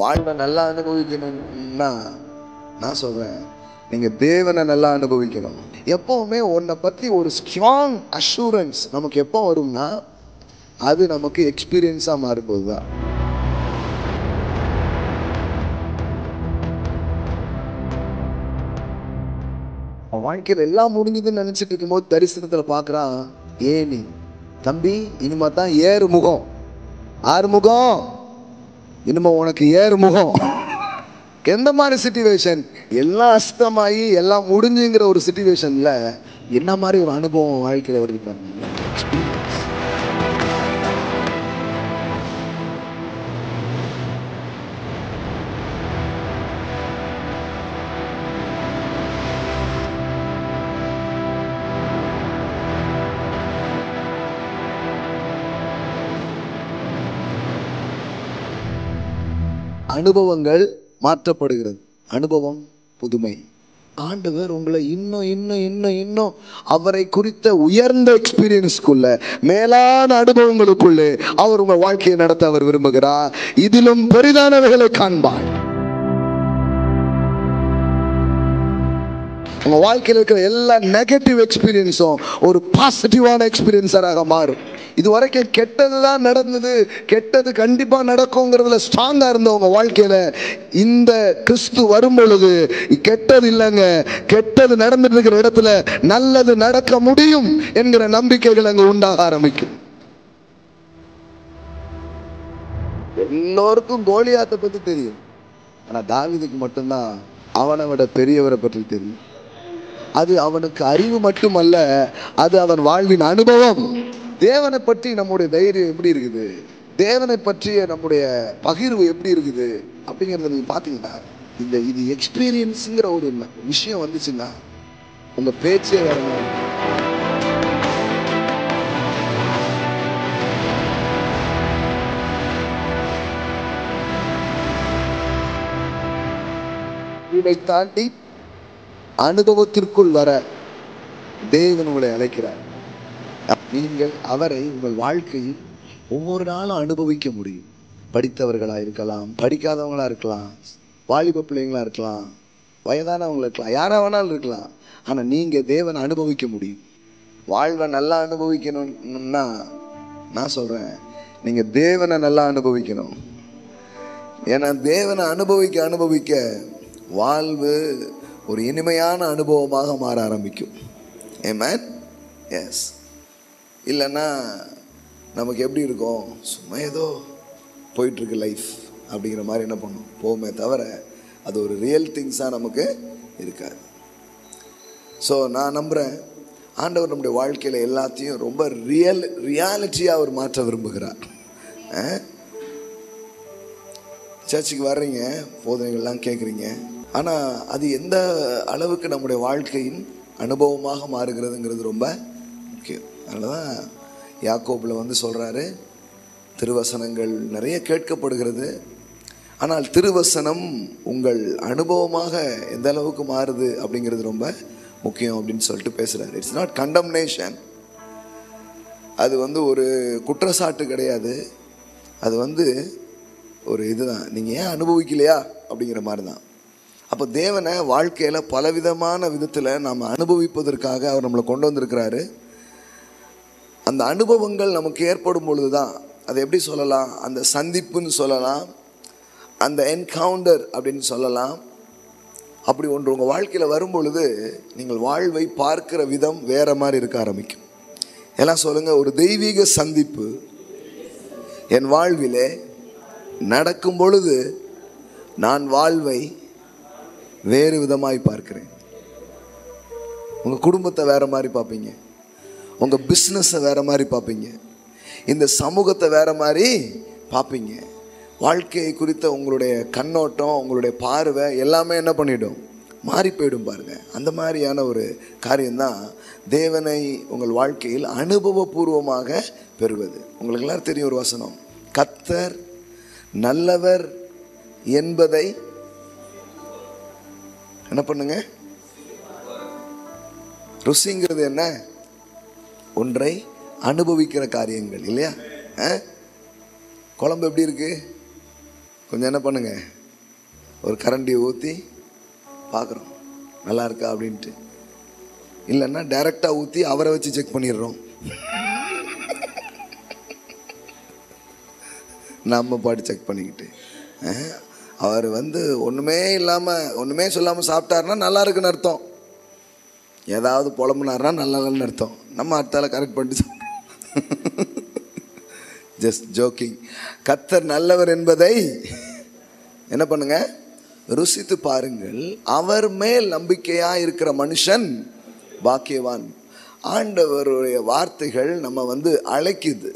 வாழ்வை நல்லா அனுபவிக்கணும்னா நான் சொல்றேன், நீங்க தேவனை நல்லா அனுபவிக்கணும். எப்பவுமே உன்னை பத்தி ஒரு ஸ்ட்ராங் அஷூரன்ஸ் நமக்கு எப்போ வரும்னா, அது நமக்கு எக்ஸ்பீரியன்ஸா மாறும்போது தான். வாழ்க்கையில் எல்லாம் முடிஞ்சதுன்னு நினைச்சிட்டு இருக்கும்போது தரிசனத்துல பாக்குறான், ஏனி தம்பி இனிமே தான் ஏறு முகம், ஆறு முகம், இனிமே உனக்கு ஏறு முகம். எந்த மாதிரி சிச்சுவேஷன்? எல்லாம் அஸ்தமாயி எல்லாம் முடிஞ்சுங்கிற ஒரு சிச்சுவேஷன்ல என்ன மாதிரி ஒரு அனுபவம் வாழ்க்கையில வருது. அனுபவங்கள் மாற்றப்படுகிறது. அனுபவம் புதுமை. ஆண்டவர் உங்களை இன்னும் இன்னும் இன்னும் இன்னும் அவரை குறித்த உயர்ந்த எக்ஸ்பீரியன்ஸ்க்குள்ள, மேலான அனுபவங்களுக்குள்ளே அவர் உங்கள் வாழ்க்கையை நடத்த அவர் விரும்புகிறார். இதிலும் பெரிதானவைகளை காண்பார். உங்க வாழ்க்கையில் இருக்கிற எல்லா நெகட்டிவ் எக்ஸ்பீரியன்ஸும் ஒரு பாசிட்டிவான எக்ஸ்பீரியன்ஸாக மாறும். இது வரைக்கும் கெட்டதுதான் நடந்தது, கெட்டது கண்டிப்பா நடக்கும்ங்கிறதுல ஸ்ட்ராங்கா இருந்த உங்க வாழ்க்கையில இந்த கிறிஸ்து வரும் பொழுது கெட்டது இல்லைங்க, கெட்டது நடந்துட்டு இருக்கிற இடத்துல நல்லது நடக்க முடியும் என்கிற நம்பிக்கைகள் அங்க உண்டாக ஆரம்பிக்கும். எல்லோருக்கும் கோலியாத்தை பத்தி தெரியும், ஆனா தாவீதுக்கு மட்டும்தான் அவனை விட பெரியவரை பற்றி தெரியும். அது அவனுக்கு அறிவு மட்டுமல்ல, அது அவன் வாழ்வின் அனுபவம். தேவனை பற்றி நம்முடைய தைரியம் எப்படி இருக்குது, தேவனை பற்றிய நம்முடைய பகிர்வு எப்படி இருக்குது அப்படிங்கிறத நீங்க பாத்தீங்கன்னா, இது எக்ஸ்பீரியன்ஸுங்கிற ஒரு விஷயம் வந்துச்சுன்னா உங்க பேச்சே வேற மாதிரி. இதை தாண்டி அனுபவத்திற்குள் வர தேவன் உங்களை அழைக்கிறார். நீங்கள் அவரை உங்கள் வாழ்க்கையில் ஒவ்வொரு நாளும் அனுபவிக்க முடியும். படித்தவர்களா இருக்கலாம், படிக்காதவங்களா இருக்கலாம், வாலிப பிள்ளைங்களா இருக்கலாம், வயதானவங்களா இருக்கலாம், யாரா வேணாலும் இருக்கலாம். ஆனா நீங்க தேவனை அனுபவிக்க முடியும். வாழ்வை நல்லா அனுபவிக்கணும்னா நான் சொல்றேன், நீங்க தேவனை நல்லா அனுபவிக்கணும். ஏன்னா தேவனை அனுபவிக்க அனுபவிக்க வாழ்வு ஒரு இனிமையான அனுபவமாக மாற ஆரம்பிக்கும். ஆமென். எஸ். இல்லைன்னா நமக்கு எப்படி இருக்கும், சும்மா ஏதோ போயிட்டுருக்கு லைஃப் அப்படிங்கிற மாதிரி என்ன பண்ணும் போகுமே தவிர அது ஒரு ரியல் திங்ஸாக நமக்கு இருக்காது. ஸோ நான் நம்புகிறேன், ஆண்டவர் நம்முடைய வாழ்க்கையில் எல்லாத்தையும் ரொம்ப ரியாலிட்டியாக அவர் மாற்ற விரும்புகிறார். சர்ச்சுக்கு வர்றீங்க, போதனைகள்லாம் கேட்குறீங்க, ஆனால் அது எந்த அளவுக்கு நம்முடைய வாழ்க்கையின் அனுபவமாக மாறுகிறதுங்கிறது ரொம்ப முக்கியம். அதனால தான் யாக்கோபில் சொல்கிறாரு, திருவசனங்கள் நிறைய கேட்கப்படுகிறது, ஆனால் திருவசனம் உங்கள் அனுபவமாக எந்த அளவுக்கு மாறுது அப்படிங்கிறது ரொம்ப முக்கியம் அப்படின்னு சொல்லிட்டு பேசுகிறாரு. It's not condemnation. அது ஒரு குற்றச்சாட்டு கிடையாது. அது ஒரு இதுதான், நீங்கள் ஏன் அனுபவிக்கலையா அப்படிங்கிற மாதிரி தான். அப்போ தேவனை வாழ்க்கையில் பலவிதமான விதத்தில் நாம் அனுபவிப்பதற்காக அவர் நம்மளை கொண்டு வந்திருக்கிறாரு. அந்த அனுபவங்கள் நமக்கு ஏற்படும் பொழுது தான், அதை எப்படி சொல்லலாம், அந்த சந்திப்புன்னு சொல்லலாம், அந்த என்கவுண்டர் அப்படின்னு சொல்லலாம். அப்படி ஒன்று உங்கள் வாழ்க்கையில் வரும் பொழுது நீங்கள் வாழ்வை பார்க்கிற விதம் வேற மாதிரி இருக்க ஆரம்பிக்கும். எல்லாம் சொல்லுங்கள், ஒரு தெய்வீக சந்திப்பு என் வாழ்விலே நடக்கும் பொழுது நான் வாழ்வை வேறு விதமாய் பார்க்கிறேன். உங்கள் குடும்பத்தை வேற மாதிரி பார்ப்பீங்க, உங்கள் பிஸ்னஸை வேற மாதிரி பார்ப்பீங்க, இந்த சமூகத்தை வேற மாதிரி பார்ப்பீங்க. வாழ்க்கையை குறித்த உங்களுடைய கண்ணோட்டம், உங்களுடைய பார்வை எல்லாமே என்ன பண்ணிடும், மாறி போயிடும். பாருங்க, அந்த மாதிரியான ஒரு காரியம்தான் தேவனை உங்கள் வாழ்க்கையில் அனுபவபூர்வமாக பெறுவது. உங்களுக்கு எல்லாரும் தெரியும் ஒரு வசனம், கர்த்தர் நல்லவர் என்பதை என்ன பண்ணுங்க, ருசிங்கிறது என்ன, ஒன்றை அனுபவிக்கிற காரியங்கள் இல்லையா. குழம்பு எப்படி இருக்கு, கொஞ்சம் என்ன பண்ணுங்க, ஒரு கரண்டியை ஊற்றி பார்க்குறோம் நல்லா இருக்கா அப்படின்ட்டு. இல்லைன்னா டைரெக்டாக ஊற்றி அவரை வச்சு செக் பண்ணிடுறோம். நம்ம பாட்டு செக் பண்ணிக்கிட்டு அவர் ஒன்றுமே இல்லாமல் ஒன்றுமே சொல்லாமல் சாப்பிட்டாருன்னா நல்லா இருக்குன்னு அர்த்தம். ஏதாவது புலம்புனாருன்னா நல்லா இல்லைன்னு அர்த்தம். நம்ம அடுத்தால கரெக்ட் பண்ணிட்டு ஜஸ்ட் ஜோக்கிங். கர்த்தர் நல்லவர் என்பதை என்ன பண்ணுங்க, ருசித்து பாருங்கள். அவர் மேல் நம்பிக்கையா இருக்கிற மனுஷன் பாக்கியவான். ஆண்டவருடைய வார்த்தைகள் நம்ம அழைக்குது.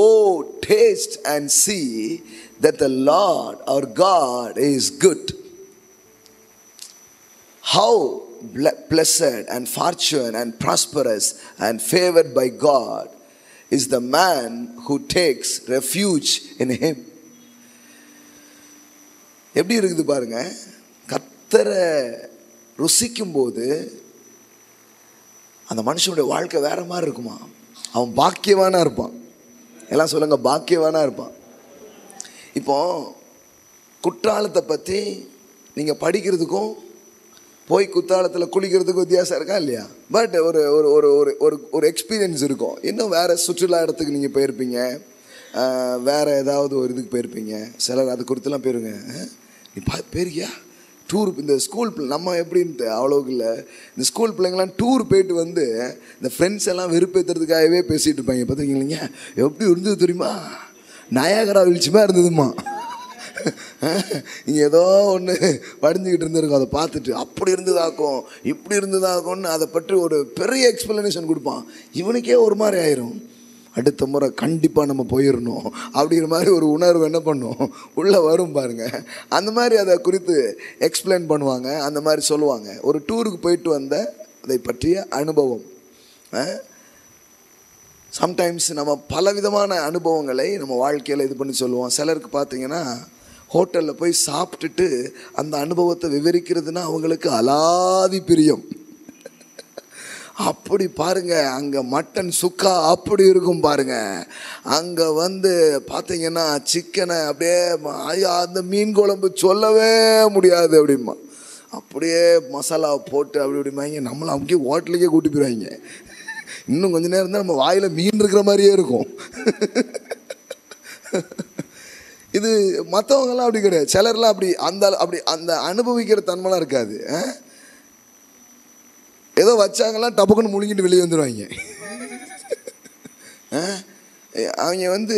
Oh, taste and see that the Lord our God is good. How blessed and fortunate and prosperous and favored by God is the man who takes refuge in him. எப்படி இருக்குது பாருங்க. கர்த்தரை ருசிக்கும் போது அந்த மனுஷனுடைய வாழ்க்கை வேற மாதிரி இருக்குமா. அவன் பாக்கியவானா இருப்பான். எல்லாம் சொல்லுங்க, பாக்கியவானா இருப்பான். இப்போ குற்றாலத்தை பற்றி நீங்கள் படிக்கிறதுக்கும் போய் குற்றாலத்தில் குளிக்கிறதுக்கும் வித்தியாசம் இருக்கா இல்லையா? பட் ஒரு ஒரு ஒரு ஒரு ஒரு எக்ஸ்பீரியன்ஸ் இருக்கும். இன்னும் வேறு சுற்றுலா இடத்துக்கு நீங்கள் போயிருப்பீங்க, வேறு ஏதாவது ஒரு இதுக்கு போயிருப்பீங்க. சிலர் அது குறித்துலாம் போயிருங்க. நீ போயிருக்கியா டூர்? இந்த ஸ்கூல் நம்ம எப்படின்ட்டு அவ்வளோக்கு இல்லை. இந்த ஸ்கூல் பிள்ளைங்களாம் டூர் போயிட்டு இந்த ஃப்ரெண்ட்ஸ் எல்லாம் வெறுப்பேற்றுறதுக்காகவே பேசிகிட்டு இருப்பாங்க. பார்த்துருக்கீங்க எப்படி இருந்தது தெரியுமா? நயாகரா வீழ்ச்சிமா இருந்ததுமா. இங்கே ஏதோ ஒன்று படிஞ்சுக்கிட்டு இருந்திருக்கும். அதை பார்த்துட்டு அப்படி இருந்ததாக்கும் இப்படி இருந்ததாக்கும்னு அதை பற்றி ஒரு பெரிய எக்ஸ்பிளனேஷன் கொடுப்பான். இவனுக்கே ஒரு மாதிரி ஆயிரும். அடுத்த முறை கண்டிப்பாக நம்ம போயிடணும் அப்படிங்கிற மாதிரி ஒரு உணர்வு என்ன பண்ணும் உள்ளே வரும் பாருங்க. அந்த மாதிரி அதை குறித்து எக்ஸ்பிளைன் பண்ணுவாங்க, அந்த மாதிரி சொல்லுவாங்க. ஒரு டூருக்கு போயிட்டு அதை பற்றிய அனுபவம். சம்டைம்ஸ் நம்ம பலவிதமான அனுபவங்களை நம்ம வாழ்க்கையில் இது பண்ணி சொல்லுவோம். சிலருக்கு பார்த்தீங்கன்னா ஹோட்டலில் போய் சாப்பிட்டுட்டு அந்த அனுபவத்தை விவரிக்கிறதுனா அவங்களுக்கு அலாதி பிரியம். அப்படி பாருங்க, அங்கே மட்டன் சுக்கா அப்படி இருக்கும் பாருங்க. அங்கே பார்த்தீங்கன்னா சிக்கனை அப்படியே அந்த மீன் குழம்பு சொல்லவே முடியாது அப்படிமா. அப்படியே மசாலா போட்டு அப்படி இப்படிமாங்க. நம்மளும் அங்கேயே ஹோட்டலுக்கே கூட்டி போயிடுவாங்க. இன்னும் கொஞ்சம் நேரம் தான் நம்ம வாயில் மீன் இருக்கிற மாதிரியே இருக்கும். இது மற்றவங்கெல்லாம் அப்படி கிடையாது. சிலர்லாம் அப்படி அந்த அனுபவிக்கிற தன்மைலாம் இருக்காது. ஏதோ வச்சாங்கலாம் டபக்குன்னு முழுங்கிட்டு வெளியே வந்துடுவாங்க. அவங்க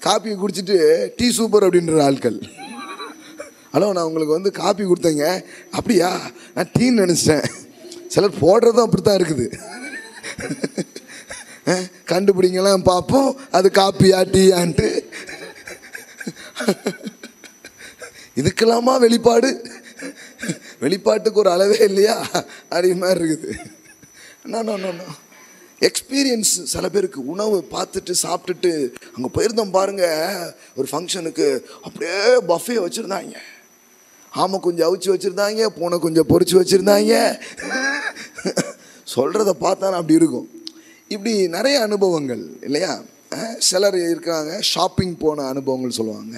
காப்பி குடிச்சிட்டு டீ சூப்பர் அப்படின்ற ஆட்கள். ஹலோ, நான் உங்களுக்கு காப்பி கொடுத்தேங்க. அப்படியா, நான் டீன்னு நினச்சிட்டேன். சிலர் போடுறதும் அப்படித்தான் இருக்குது. கண்டுபிடிங்கலாம் பார்ப்போம், அது காப்பியா டீயான்ட்டு. இதுக்கெல்லாமா வெளிப்பாடு? வெளிப்பாட்டுக்கு ஒரு அளவே இல்லையா அப்படி மாதிரி இருக்குது. எக்ஸ்பீரியன்ஸ் சில பேருக்கு. உணவு பார்த்துட்டு சாப்பிட்டுட்டு அங்கே போயிருந்தோம் பாருங்க ஒரு ஃபங்க்ஷனுக்கு. அப்படியே பஃபே வச்சுருந்தாங்க. ஆமை கொஞ்சம் அவிச்சு வச்சுருந்தாங்க, பூனை கொஞ்சம் பொரிச்சு வச்சுருந்தாங்க. சொல்கிறத பார்த்தாலும் அப்படி இருக்கும். இப்படி நிறைய அனுபவங்கள் இல்லையா? சிலர் இருக்காங்க ஷாப்பிங் போன அனுபவங்கள் சொல்லுவாங்க.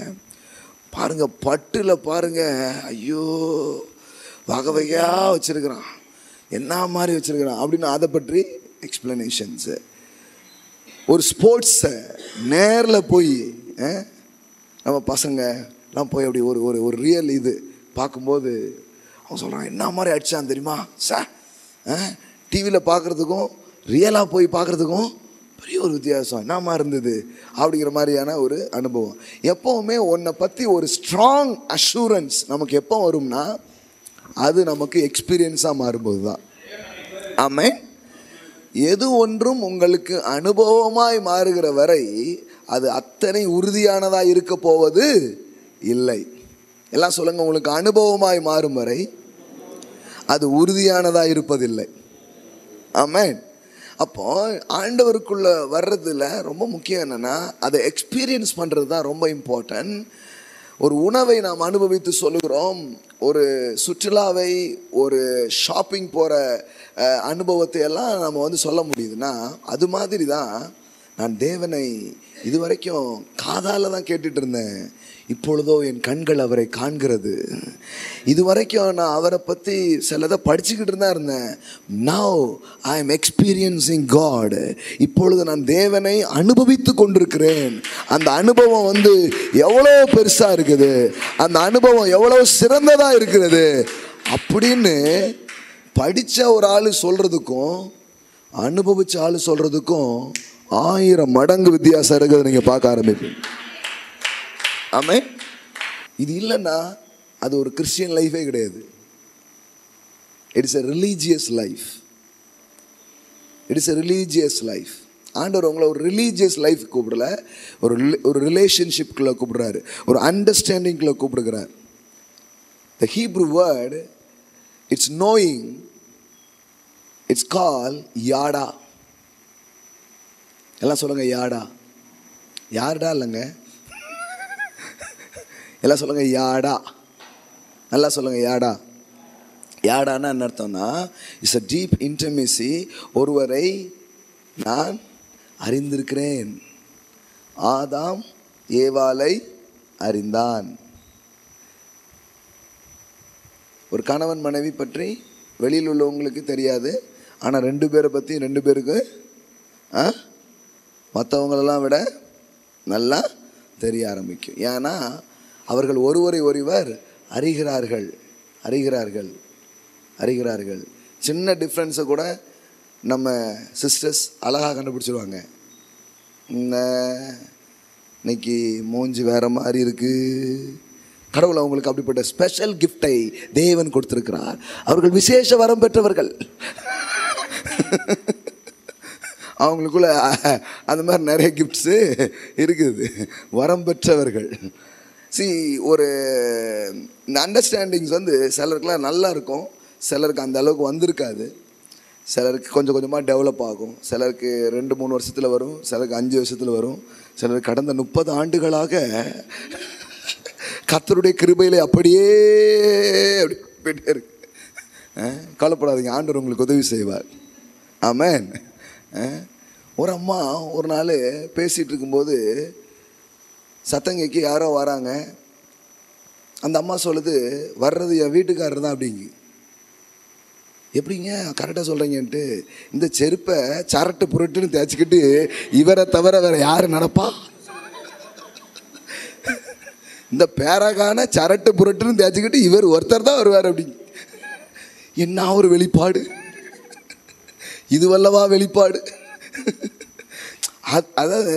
பாருங்க பட்டில் பாருங்க, ஐயோ வகை வகையாக வச்சுருக்கிறான், என்ன மாதிரி வச்சுருக்கிறான் அப்படின்னு அதை பற்றி எக்ஸ்பிளனேஷன்ஸு. ஒரு ஸ்போர்ட்ஸை நேரில் போய் நம்ம பசங்கலாம் போய் அப்படி ஒரு ஒரு ஒரு ரியல் இது பார்க்கும்போது அவன் சொல்கிறான், என்ன மாதிரி அடித்தான் தெரியுமா சார். டிவியில் பார்க்குறதுக்கும் ரியலாக போய் பார்க்குறதுக்கும் பெரிய ஒரு வித்தியாசம், என்னமா இருந்தது அப்படிங்கிற மாதிரியான ஒரு அனுபவம். எப்போவுமே உன்னை பற்றி ஒரு ஸ்ட்ராங் அஷூரன்ஸ் நமக்கு எப்போ வரும்னா அது நமக்கு எக்ஸ்பீரியன்ஸாக மாறும்போது தான். ஆமென். எது ஒன்றும் உங்களுக்கு அனுபவமாய் மாறுகிற வரை அது அத்தனை உறுதியானதாக இருக்க போவது இல்லை. எல்லாம் சொல்லுங்க, உங்களுக்கு அனுபவமாய் மாறும் வரை அது உறுதியானதாக இருப்பதில்லை. ஆமென். அப்போ ஆண்டவருக்குள்ள வர்றதுல ரொம்ப முக்கியம் என்னன்னா அதை எக்ஸ்பீரியன்ஸ் பண்ணுறது தான் ரொம்ப இம்பார்ட்டன்ட். ஒரு உணவை நாம் அனுபவித்து சொல்லுகிறோம், ஒரு சுற்றுலாவை, ஒரு ஷாப்பிங் போகிற அனுபவத்தை எல்லாம் நம்ம சொல்ல முடியுதுன்னா அது மாதிரி தான் நான் தேவனை இதுவரைக்கும் காதால தான் கேட்டுட்டு இருந்தேன், இப்பொழுதோ என் கண்கள் அவரை காண்கிறது. இதுவரைக்கும் நான் அவரை பற்றி சிலதை படிச்சுக்கிட்டு தான் இருந்தேன். Now I am experiencing God. இப்பொழுது நான் தேவனை அனுபவித்து கொண்டிருக்கிறேன். அந்த அனுபவம் எவ்வளோ பெருசாக இருக்குது, அந்த அனுபவம் எவ்வளோ சிறந்ததாக இருக்கிறது அப்படின்னு படித்த ஒரு ஆள் சொல்கிறதுக்கும் அனுபவித்த ஆள் சொல்கிறதுக்கும் 1000 மடங்கு வித்தியாசம் இருக்கிறது நீங்கள் பார்க்க ஆரம்பிப்பீங்க. ஆமென். இது இல்லைன்னா அது ஒரு கிறிஸ்டியன் லைஃபே கிடையாது. It's a religious life. It's a religious life. ஆண்டவர் உங்களை ஒரு ரிலீஜியஸ் லைஃப் கூப்பிடல, ஒரு ரிலேஷன்ஷிப்குள்ளே கூப்பிடுறாரு, ஒரு அண்டர்ஸ்டாண்டிங்குள்ளே கூப்பிடுகிறார். The Hebrew word it's knowing, it's call யாடா. எல்லாம் சொல்லுங்க யாடா. யார்டா இல்லைங்க, எல்லாம் சொல்லுங்க யாடா. நல்லா சொல்லுங்க யாடா. யாடான்னா என்ன அர்த்தம்னா, இட்ஸ் அ டீப் இன்டிமேசி. ஒருவரை நான் அறிந்திருக்கிறேன். ஆதாம் ஏவாளை அறிந்தான். ஒரு கணவன் மனைவி பற்றி வெளியில் உள்ளவங்களுக்கு தெரியாது, ஆனால் 2 பேரை பற்றி 2 பேருக்கு மற்றவங்களெல்லாம் விட நல்லா தெரிய ஆரம்பிக்கும். ஏன்னா அவர்கள் ஒருவரை ஒருவர் அறிகிறார்கள் அறிகிறார்கள் அறிகிறார்கள். சின்ன டிஃப்ரென்ஸை கூட நம்ம சிஸ்டர்ஸ் அழகாக கண்டுபிடிச்சிருவாங்க. இன்னைக்கு மூஞ்சி வேற மாதிரி இருக்கு. கடவுள் அவங்களுக்கு அப்படிப்பட்ட ஸ்பெஷல் கிஃப்டை தேவன் கொடுத்திருக்கிறார். அவர்கள் விசேஷ வரம் பெற்றவர்கள். அவங்களுக்குள்ள அந்த மாதிரி நிறைய கிஃப்ட்ஸு இருக்குது, வரம் பெற்றவர்கள். ஒரு இந்த அண்டர்ஸ்டாண்டிங்ஸ் சிலருக்குலாம் நல்லா இருக்கும், சிலருக்கு அந்த அளவுக்கு வந்திருக்காது. சிலருக்கு கொஞ்சம் கொஞ்சமாக டெவலப் ஆகும். சிலருக்கு 2-3 வருஷத்தில் வரும், சிலருக்கு 5 வருஷத்தில் வரும். சிலருக்கு கடந்த 30 ஆண்டுகளாக கர்த்தருடைய கிருபையிலே அப்படியே அப்படி போயிட்டே இருக்கு. கவலைப்படாதீங்க, ஆண்டவர் உங்களுக்கு உதவி செய்வார். ஆமென். ஒரு அம்மா ஒரு நாள் பேசிகிட்டு இருக்கும்போது சத்தங்கைக்கு யாரோ வராங்க. அந்த அம்மா சொல்லுது, வர்றது என் வீட்டுக்காரர் தான் அப்படிங்க. எப்படிங்க கரெக்டாக சொல்கிறீங்கன்ட்டு, இந்த செருப்பை சரட்டு புரட்டுன்னு தேய்ச்சிக்கிட்டு இவரை தவிர வேற யார் நடப்பா? இந்த பேரகான சரட்டு புரட்டுன்னு தேய்ச்சிக்கிட்டு இவர் ஒருத்தர் தான் வருவார் அப்படிங்க. என்ன ஒரு வெளிப்பாடு இது, வல்லவா வெளிப்பாடு. அதாவது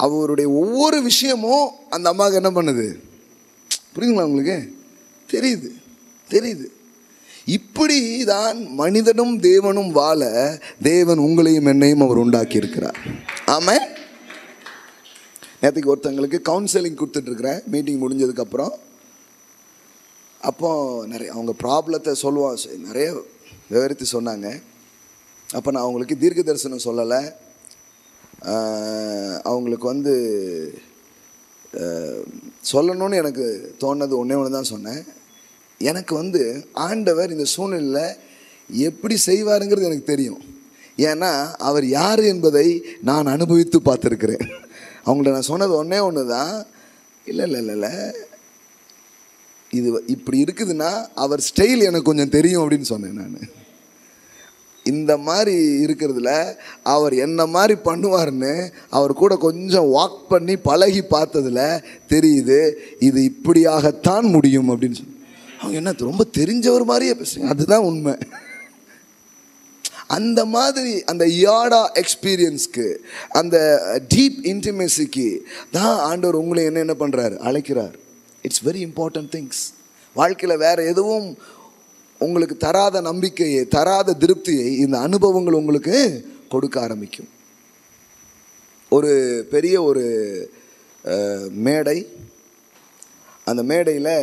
அவருடைய ஒவ்வொரு விஷயமும் அந்த அம்மாவுக்கு என்ன பண்ணுது, புரியுதுங்களா உங்களுக்கு? தெரியுது தெரியுது. இப்படி தான் மனிதனும் தேவனும் வாழ தேவன் உங்களையும் என்னையும் அவர் உண்டாக்கி இருக்கிறார். ஆமாம். நேற்றுக்கு ஒருத்தங்களுக்கு கவுன்சிலிங் கொடுத்துட்ருக்குறேன் மீட்டிங் முடிஞ்சதுக்கப்புறம். அப்போ நிறைய அவங்க ப்ராப்ளத்தை சொல்லுவாங்க, நிறைய விவரித்து சொன்னாங்க. அப்போ நான் அவங்களுக்கு தீர்க்க தரிசனம் சொல்லலை. அவங்களுக்கு சொல்லணும்னு எனக்கு தோணுது ஒன்று தான் சொன்னேன். எனக்கு ஆண்டவர் இந்த சூழ்நிலையில் எப்படி செய்வாருங்கிறது எனக்கு தெரியும். ஏன்னா அவர் யார் என்பதை நான் அனுபவித்து பார்த்துருக்கிறேன். அவங்கள்ட்ட நான் சொன்னது ஒன்று தான், இல்லை இது இப்படி இருக்குதுன்னா அவர் ஸ்டைல் எனக்கு கொஞ்சம் தெரியும் அப்படின்னு சொன்னேன். நான் இந்த மாதிரி இருக்கிறதுல அவர் என்ன மாதிரி பண்ணுவார்னு அவர் கூட கொஞ்சம் வாக் பண்ணி பழகி பார்த்ததில் தெரியுது, இது இப்படியாகத்தான் முடியும் அப்படின்னு சொல்லி. அவங்க என்ன ரொம்ப தெரிஞ்சவர் மாதிரியே பேசுகிறாங்க, அதுதான் உண்மை. அந்த மாதிரி அந்த யாடா எக்ஸ்பீரியன்ஸ்க்கு, அந்த டீப் இன்டிமேசிக்கு தான் ஆண்டவர் உங்களை என்ன பண்ணுறாரு, அழைக்கிறார். It's very important things. வாழ்க்கையில் வேறு எதுவும் உங்களுக்கு தராத நம்பிக்கையை, தராத திருப்தியை இந்த அனுபவங்கள் உங்களுக்கு கொடுக்க ஆரம்பிக்கும். ஒரு பெரிய ஒரு மேடை, அந்த மேடையில்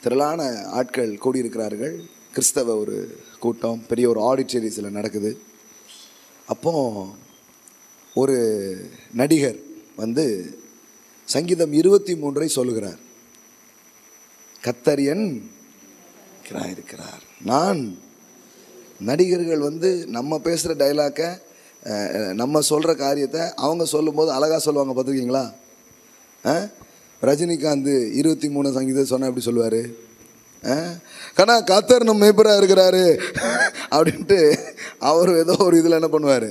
திரளான ஆட்கள் கூடியிருக்கிறார்கள். கிறிஸ்தவ ஒரு கூட்டம், பெரிய ஒரு ஆடிட்டோரியத்தில் நடக்குது. அப்போ ஒரு நடிகர் சங்கீதம் 23 சொல்லுகிறார். கர்த்தர் என் இருக்கிறார், நான் நடிகர்கள் வந்து நம்ம பேசுகிற டைலாக்கை, நம்ம சொல்கிற காரியத்தை அவங்க சொல்லும்போது அழகாக சொல்லுவாங்க. பார்த்துருக்கீங்களா? ரஜினிகாந்த் 23 சங்கீதம் சொன்னால் எப்படி சொல்லுவார்? கண்ணா கத்தர் நம்ம மேய்ப்பராக இருக்கிறாரு அப்படின்ட்டு அவர் ஏதோ ஒரு இதில் என்ன பண்ணுவார்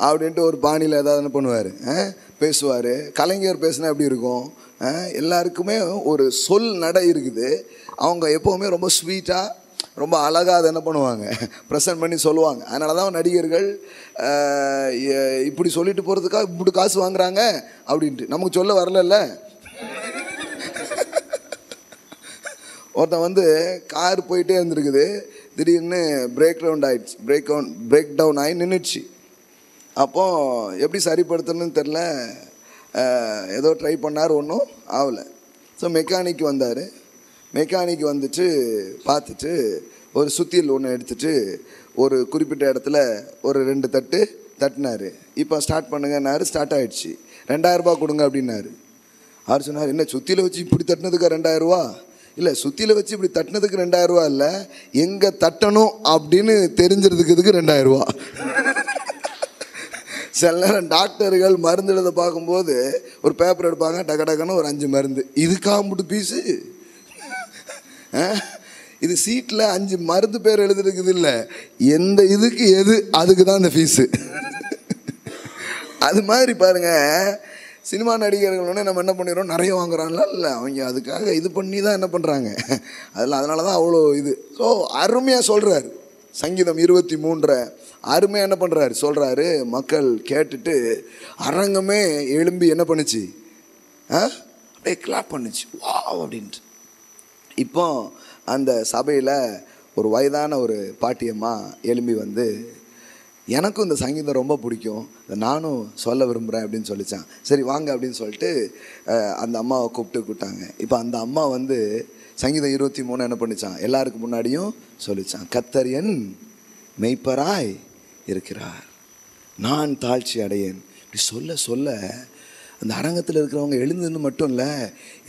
அப்படின்ட்டு ஒரு பாணியில் ஏதாவது என்ன பண்ணுவார், பேசுவார். கலைஞர் பேசுனா எப்படி இருக்கும்? எல்லாருக்குமே ஒரு சொல் நடை இருக்குது. அவங்க எப்போவுமே ரொம்ப ஸ்வீட்டாக ரொம்ப அழகாக அதை என்ன பண்ணுவாங்க, ப்ரெசன்ட் பண்ணி சொல்லுவாங்க. அதனால தான் நடிகர்கள் இப்படி சொல்லிட்டு போகிறதுக்காக இப்படி காசு வாங்குறாங்க அப்படின்ட்டு நமக்கு சொல்ல வரல. ஒருத்தன் வந்து கார் போயிட்டே இருந்திருக்குது, திடீர்னு பிரேக் டவுன் ஆகி நின்றுச்சு. அப்போது எப்படி சரிப்படுத்தணும்னு தெரில, ஏதோ ட்ரை பண்ணார், ஒன்றும் ஆகலை. ஸோ மெக்கானிக் வந்தார். மெக்கானிக் வந்துட்டு பார்த்துட்டு ஒரு சுத்தியல் ஒன்று எடுத்துகிட்டு ஒரு குறிப்பிட்ட இடத்துல ஒரு 2 தட்டு தட்டினார். இப்போ ஸ்டார்ட் பண்ணுங்கன்னாரு. ஸ்டார்ட் ஆகிடுச்சு. 2000 ரூபா கொடுங்க அப்படின்னாரு. அவர் சொன்னார், என்ன சுத்தியில் வச்சு இப்படி தட்டினதுக்கு 2000 ரூபா? இல்லை, சுத்தியில் வச்சு இப்படி தட்டினதுக்கு 2000 ரூபா இல்லை, எங்கே தட்டணும் அப்படின்னு தெரிஞ்சிருக்கிறதுக்கு 2000 ரூபா. சில நேரம் டாக்டர்கள் மருந்து எழுத பார்க்கும்போது ஒரு பேப்பர் எடுப்பாங்க, டக்குன்னு ஒரு 5 மருந்து. இதுக்காக மட்டும் பீஸு? இது சீட்டில் 5 மருந்து பேர் எழுதுறதுக்குது இல்லை, எந்த இதுக்கு எது அதுக்கு தான் இந்த ஃபீஸு. அது மாதிரி பாருங்க, சினிமா நடிகர்களோட நம்ம என்ன பண்ணிடுறோம், நிறைய வாங்குறாங்களா இல்லை, அவங்க அதுக்காக இது பண்ணி தான் என்ன பண்ணுறாங்க. அதனால தான் அவ்வளோ இது. ஸோ அருமையாக சொல்கிறாரு. சங்கீதம் 23 அருமையாக என்ன பண்ணுறாரு, சொல்கிறாரு. மக்கள் கேட்டுட்டு அரங்கமே எழும்பி என்ன பண்ணுச்சு, அப்படியே கிளாப் பண்ணுச்சு, வா அப்படின்ட்டு. இப்போ அந்த சபையில் ஒரு வயதான ஒரு பாட்டியம்மா எழும்பி வந்து, எனக்கும் இந்த சங்கீதம் ரொம்ப பிடிக்கும், நானும் சொல்ல விரும்புகிறேன் அப்படின்னு சொல்லிச்சான். சரி வாங்க அப்படின்னு சொல்லிட்டு அந்த அம்மாவை கூப்பிட்டாங்க. இப்போ அந்த அம்மா வந்து சங்கீதம் 23 என்ன பண்ணிச்சான், எல்லாருக்கு முன்னாடியும் சொல்லிச்சான். கர்த்தர் என் மெய்ப்பராய் இருக்கிறார், நான் தாழ்ச்சி அடையேன். இப்படி சொல்ல சொல்ல அந்த அரங்கத்தில் இருக்கிறவங்க எழுந்துன்னு மட்டும் இல்லை,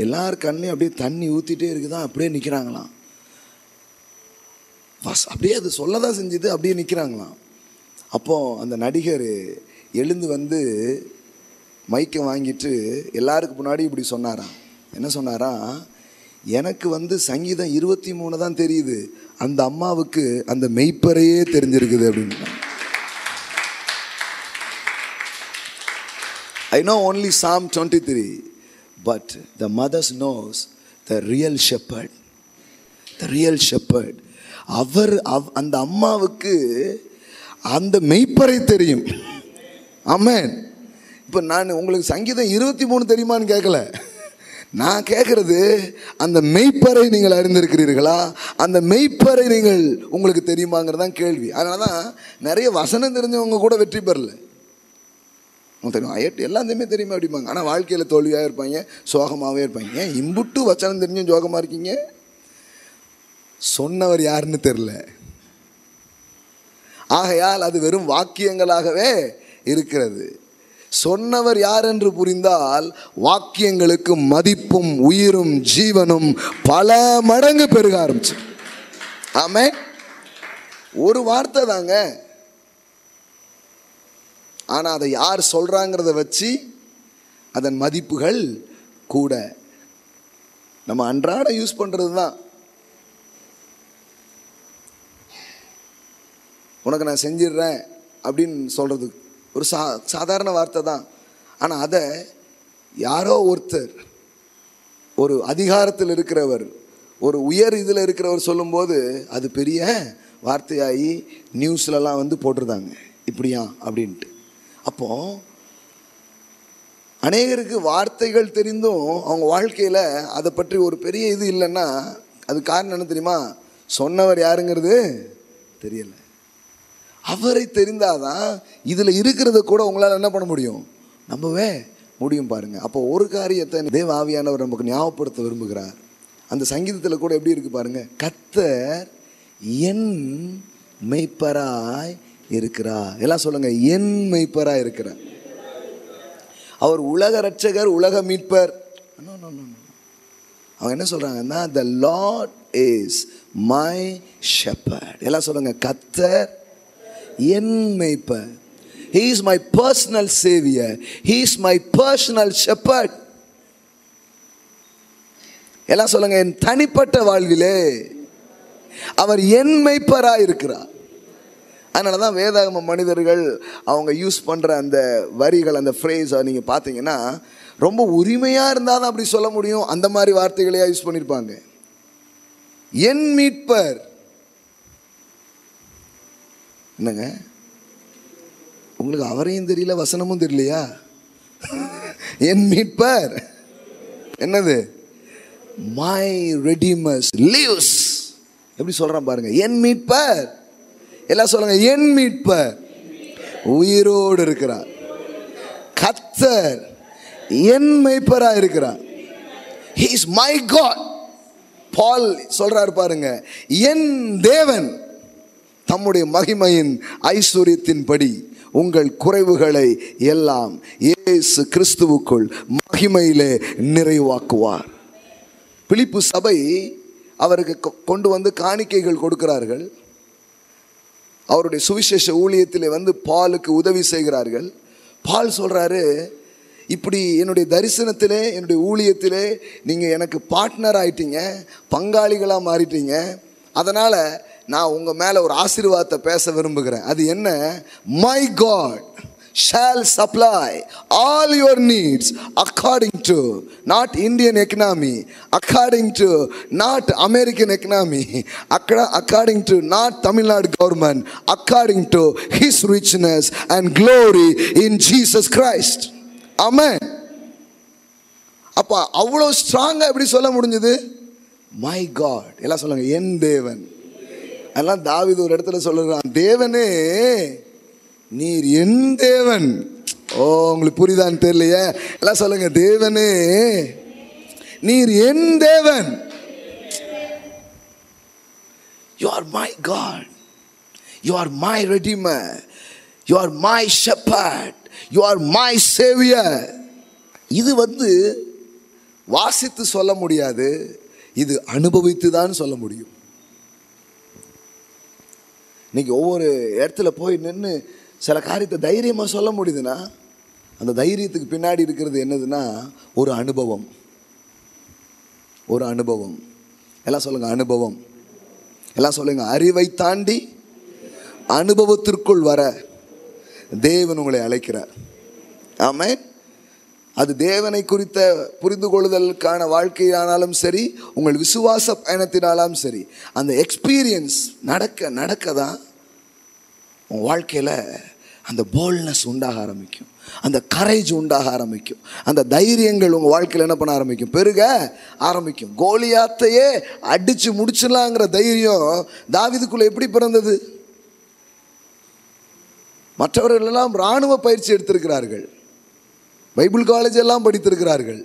எல்லார் கண்ணையும் அப்படியே தண்ணி ஊற்றிட்டே இருக்குதான், அப்படியே நிற்கிறாங்களாம். அப்படியே அது சொல்ல தான் செஞ்சுது, அப்படியே நிற்கிறாங்களாம். அப்போது அந்த நடிகர் எழுந்து வந்து மைக்கை வாங்கிட்டு எல்லாருக்கு முன்னாடி இப்படி சொன்னாராம். என்ன சொன்னாராம், எனக்கு வந்து சங்கீதம் 23 தான் தெரியுது, அந்த அம்மாவுக்கு அந்த மெய்ப்பரையே தெரிஞ்சிருக்குது அப்படின்னு. I know only Psalm 23, but the mothers knows the real shepherd. The real shepherd. அந்த அம்மாவுக்கு அந்த மெய்ப்பரை தெரியும். ஆமென். இப்போ நான் உங்களுக்கு சங்கீதம் 23 தெரியுமான்னு கேட்கல, நான் கேட்குறது அந்த மெய்ப்பரை நீங்கள் அறிந்திருக்கிறீர்களா, அந்த மெய்ப்பரை நீங்கள் உங்களுக்கு தெரியுமாங்கிறதான் கேள்வி. அதனால தான் நிறைய வசனம் தெரிஞ்சவங்க கூட வெற்றி பெறல. தெரியும் எல்லாத்தையுமே தெரியுமா அப்படிம்பாங்க, ஆனால் வாழ்க்கையில் தோல்வியாக இருப்பாங்க, சோகமாகவே இருப்பாங்க. ஏன் இம்புட்டு வச்சனம் தெரிஞ்சும் சோகமாக இருக்கீங்க? சொன்னவர் யாருன்னு தெரில. ஆகையால் அது வெறும் வாக்கியங்களாகவே இருக்கிறது. சொன்னவர் யார் என்று புரிந்தால் வாக்கியங்களுக்கு மதிப்பும் உயிரும் ஜீவனும் பல மடங்கு பெருக ஆரம்பிச்சு. ஆமென். ஒரு வார்த்தை தாங்க, ஆனால் அதை யார் சொல்கிறாங்கிறத வச்சு அதன் மதிப்புகள் கூட. நம்ம அன்றாட யூஸ் பண்ணுறது தான். உனக்கு நான் செஞ்சிடுறேன் அப்படின்னு சொல்கிறது ஒரு சாதாரண வார்த்தை தான். ஆனால் அதை யாரோ ஒருத்தர், ஒரு அதிகாரத்தில் இருக்கிறவர், ஒரு உயர் இதில் இருக்கிறவர் சொல்லும்போது அது பெரிய வார்த்தையாகி நியூஸ்லலாம் வந்து போட்டிருந்தாங்க, இப்படியா அப்படின்ட்டு. அப்போது அநேகருக்கு வார்த்தைகள் தெரிந்தும் அவங்க வாழ்க்கையில் அதை பற்றி ஒரு பெரிய இது இல்லைன்னா அது காரணம் என்ன தெரியுமா, சொன்னவர் யாருங்கிறது தெரியலை. அவரை தெரிந்தாதான் இதில் இருக்கிறத கூட உங்களால் என்ன பண்ண முடியும், நம்பவே முடியும். பாருங்கள், அப்போ ஒரு காரியத்தை தேவ ஆவியானவர் நமக்கு ஞாபகப்படுத்த விரும்புகிறார். அந்த சங்கீதத்தில் கூட எப்படி இருக்குது பாருங்கள், கர்த்தர் என் மெய்ப்பராய் இருக்கிறார். எல்லாம் சொல்லுங்க, என் மெய்ப்பராய் இருக்கிறார். அவர் உலக ரட்சகர், உலக மீட்பர். அவங்க என்ன சொல்றாங்கன்னா, the Lord is my shepherd. எல்லாம் சொல்லுங்க, கர்த்தர் என் மேய்ப்பர். He is my personal savior. He is my personal shepherd. எல்லாம் சொல்லுங்க, என் தனிப்பட்ட வாழ்விலே அவர் என் மேய்ப்பராய் இருக்கிறார். அதனால தான் வேதாகம மனிதர்கள் அவங்க யூஸ் பண்ணுற அந்த வரிகள், அந்த ஃப்ரேஸை நீங்கள் பார்த்தீங்கன்னா ரொம்ப உரிமையாக இருந்தால் தான் அப்படி சொல்ல முடியும். அந்த மாதிரி வார்த்தைகளையா யூஸ் பண்ணியிருப்பாங்க. என் மீட்பர். என்னங்க உங்களுக்கு அவரையும் தெரியல, வசனமும் தெரியலையா? என் மீட்பர் என்னது? My redeemers lives. எப்படி சொல்றான் பாருங்க, என் மீட்பர். எல்லாம் சொல்லுங்க, என் மீட்பர் உயிரோடு இருக்கிறார். கர்த்தர் என் மேய்ப்பரா இருக்கிறார். He is my God. பால் சொல்றாரு பாருங்க, என் தேவன் தம்முடைய மகிமையின் ஐஸ்வரியத்தின்படி உங்கள் குறைவுகளை எல்லாம் இயேசு கிறிஸ்துவுக்குள் மகிமையிலே நிறைவாக்குவார். பிலிப்பு சபை அவருக்கு கொண்டு வந்து காணிக்கைகள் கொடுக்கிறார்கள். அவருடைய சுவிசேஷ ஊழியத்திலே வந்து பாலுக்கு உதவி செய்கிறார்கள். பால் சொல்றாரு, இப்படி என்னுடைய தரிசனத்திலே, என்னுடைய ஊழியத்திலே நீங்கள் எனக்கு பார்ட்னர் ஆயிட்டீங்க, பங்காளிகளாக மாறிட்டீங்க. அதனால் நான் உங்கள் மேலே ஒரு ஆசீர்வாதத்தை பேச விரும்புகிறேன். அது என்ன? My God shall supply all your needs according to not Indian economy, according to not American economy, according to not Tamil Nadu government, according to his richness and glory in Jesus Christ. Amen. அப்பா அவ்வளோ ஸ்ட்ராங்காக எப்படி சொல்ல முடிஞ்சது? My God. எல்லாம் சொல்லுங்க, என் தேவன். அதெல்லாம் தாவீது ஒரு இடத்துல சொல்லுறான், தேவனே நீர் என் தேவன். ஓ, உங்களுக்கு புரியுதான்னு தெரியலையே. எல்லாம் சொல்லுங்க, தேவனே நீர் என் தேவன். You are my God. You are my redeemer. You are my shepherd. You are my savior. இது வந்து வாசித்து சொல்ல முடியாது, இது அனுபவித்து தான் சொல்ல முடியும். இன்னைக்கு ஒவ்வொரு இடத்துல போய் நின்று சில காரியத்தை தைரியமாக சொல்ல முடியுதுன்னா அந்த தைரியத்துக்கு பின்னாடி இருக்கிறது என்னதுன்னா ஒரு அனுபவம். ஒரு அனுபவம். எல்லாம் சொல்லுங்க, அனுபவம். எல்லாம் சொல்லுங்க, அறிவை தாண்டி அனுபவத்திற்குள் வர தேவன் உங்களை அழைக்கிறார். ஆமென். அது தேவனை குறித்த புரிந்து கொள்ளுதலுக்கான வாழ்க்கையானாலும் சரி, உங்கள் விசுவாச பயணத்தினாலும் சரி, அந்த எக்ஸ்பீரியன்ஸ் நடக்க நடக்க தான் உங்கள் வாழ்க்கையில் அந்த போல்ட்னஸ் உண்டாக ஆரம்பிக்கும், அந்த கரேஜ் உண்டாக ஆரம்பிக்கும், அந்த தைரியங்கள் உங்கள் வாழ்க்கையில் என்ன பண்ண ஆரம்பிக்கும்? பெருக ஆரம்பிக்கும். கோலியாத்தையே அடித்து முடிச்சிடலாங்கிற தைரியம் தாவீதுக்குள்ளே எப்படி பிறந்தது? மற்றவர்கள் எல்லாம் இராணுவ பயிற்சி எடுத்திருக்கிறார்கள், பைபிள் காலேஜ் எல்லாம் படித்திருக்கிறார்கள்.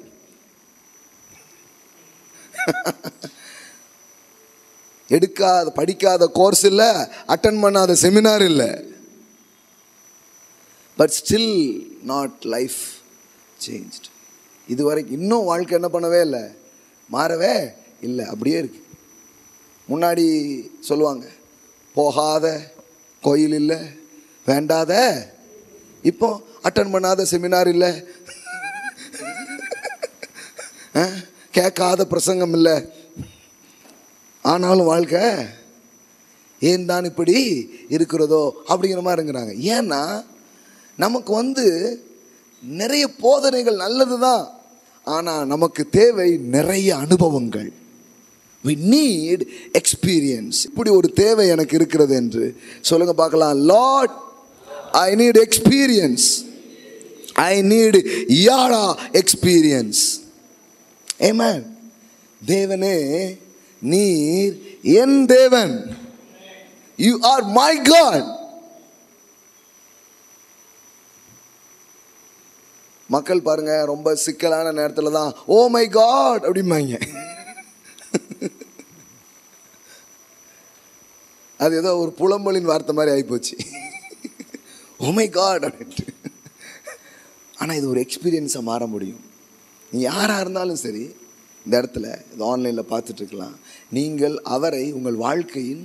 எடுக்காத படிக்காத கோர்ஸ் இல்லை, அட்டன் பண்ணாத செமினார் இல்லை. But still not life changed. இதுவரைக்கும் இன்னும் வாழ்க்கை என்ன பண்ணவே இல்லை, மாறவே இல்லை, அப்படியே இருக்கு. முன்னாடி சொல்லுவாங்க, போகாத கோயில் இல்லை, வேண்டாத, இப்போ அட்டன் பண்ணாத செமினார் இல்லை, கேட்காத பிரசங்கம் இல்லை. ஆனாலும் வாழ்க்கை ஏன் தான் இப்படி இருக்கிறதோ அப்படிங்கிற மாதிரி இருக்கிறாங்க. ஏன்னா நமக்கு வந்து நிறைய போதனைகள் நல்லது தான், ஆனால் நமக்கு தேவை நிறைய அனுபவங்கள். we need experience. இப்படி ஒரு தேவை எனக்கு இருக்கிறது என்று சொல்லுங்க பார்க்கலாம். Lord, I need experience. I need yada experience. Amen. தேவனே நீர் என் தேவன். You are my God. மக்கள் பாருங்க, ரொம்ப சிக்கலான நேரத்தில் தான் ஓ மை காட் அப்படிம்பாங்க. அது ஏதோ ஒரு புலம்பலின் வார்த்தை மாதிரி ஆகிப்போச்சு, ஓ மை காட் அப்படின்ட்டு. ஆனால் இது ஒரு எக்ஸ்பீரியன்ஸாக மாற முடியும். நீ யாராக இருந்தாலும் சரி, இந்த இடத்துல இது ஆன்லைனில் பார்த்துட்ருக்கலாம். நீங்கள் அவரை உங்கள் வாழ்க்கையின்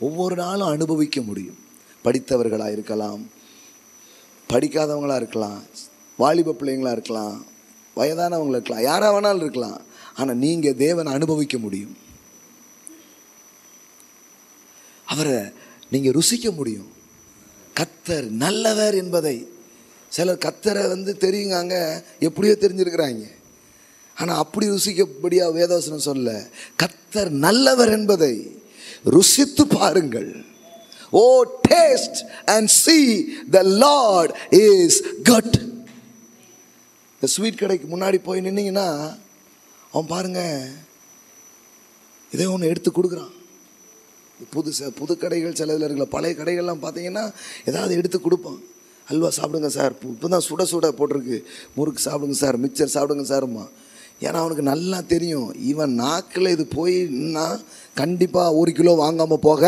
ஒவ்வொரு நாளும் அனுபவிக்க முடியும். படித்தவர்களாக இருக்கலாம், படிக்காதவங்களாக இருக்கலாம், வாலிப பிள்ளைங்களாக இருக்கலாம், வயதானவங்களாக இருக்கலாம், யாராக வேணாலும் இருக்கலாம். ஆனால் நீங்கள் தேவனை அனுபவிக்க முடியும். அவரை நீங்கள் ருசிக்க முடியும். கர்த்தர் நல்லவர் என்பதை சிலர் கர்த்தரை தெரியுங்க, எப்படியோ தெரிஞ்சிருக்கிறாங்க. ஆனால் அப்படி ருசிக்கப்படியா வேதவசனம் சொல்ல, கர்த்தர் நல்லவர் என்பதை ருசித்து பாருங்கள். O taste and see the Lord is good. இந்த ஸ்வீட் கடைக்கு முன்னாடி போய் நின்னீங்கன்னா அவன் பாருங்க இதே ஒன்று எடுத்து கொடுக்குறான். புது கடைகள் சிலதில் இருக்கிற பழைய கடைகள்லாம் பார்த்தீங்கன்னா ஏதாவது எடுத்து கொடுப்பான். அல்வா சாப்பிடுங்க சார், இப்போ தான் சுட சுட போட்டிருக்கு, முறுக்கு சாப்பிடுங்க சார், மிக்சர் சாப்பிடுங்க சார்மா. ஏன்னா அவனுக்கு நல்லா தெரியும், இவன் நாக்கில் இது போயின்னா கண்டிப்பாக 1 கிலோ வாங்காமல் போக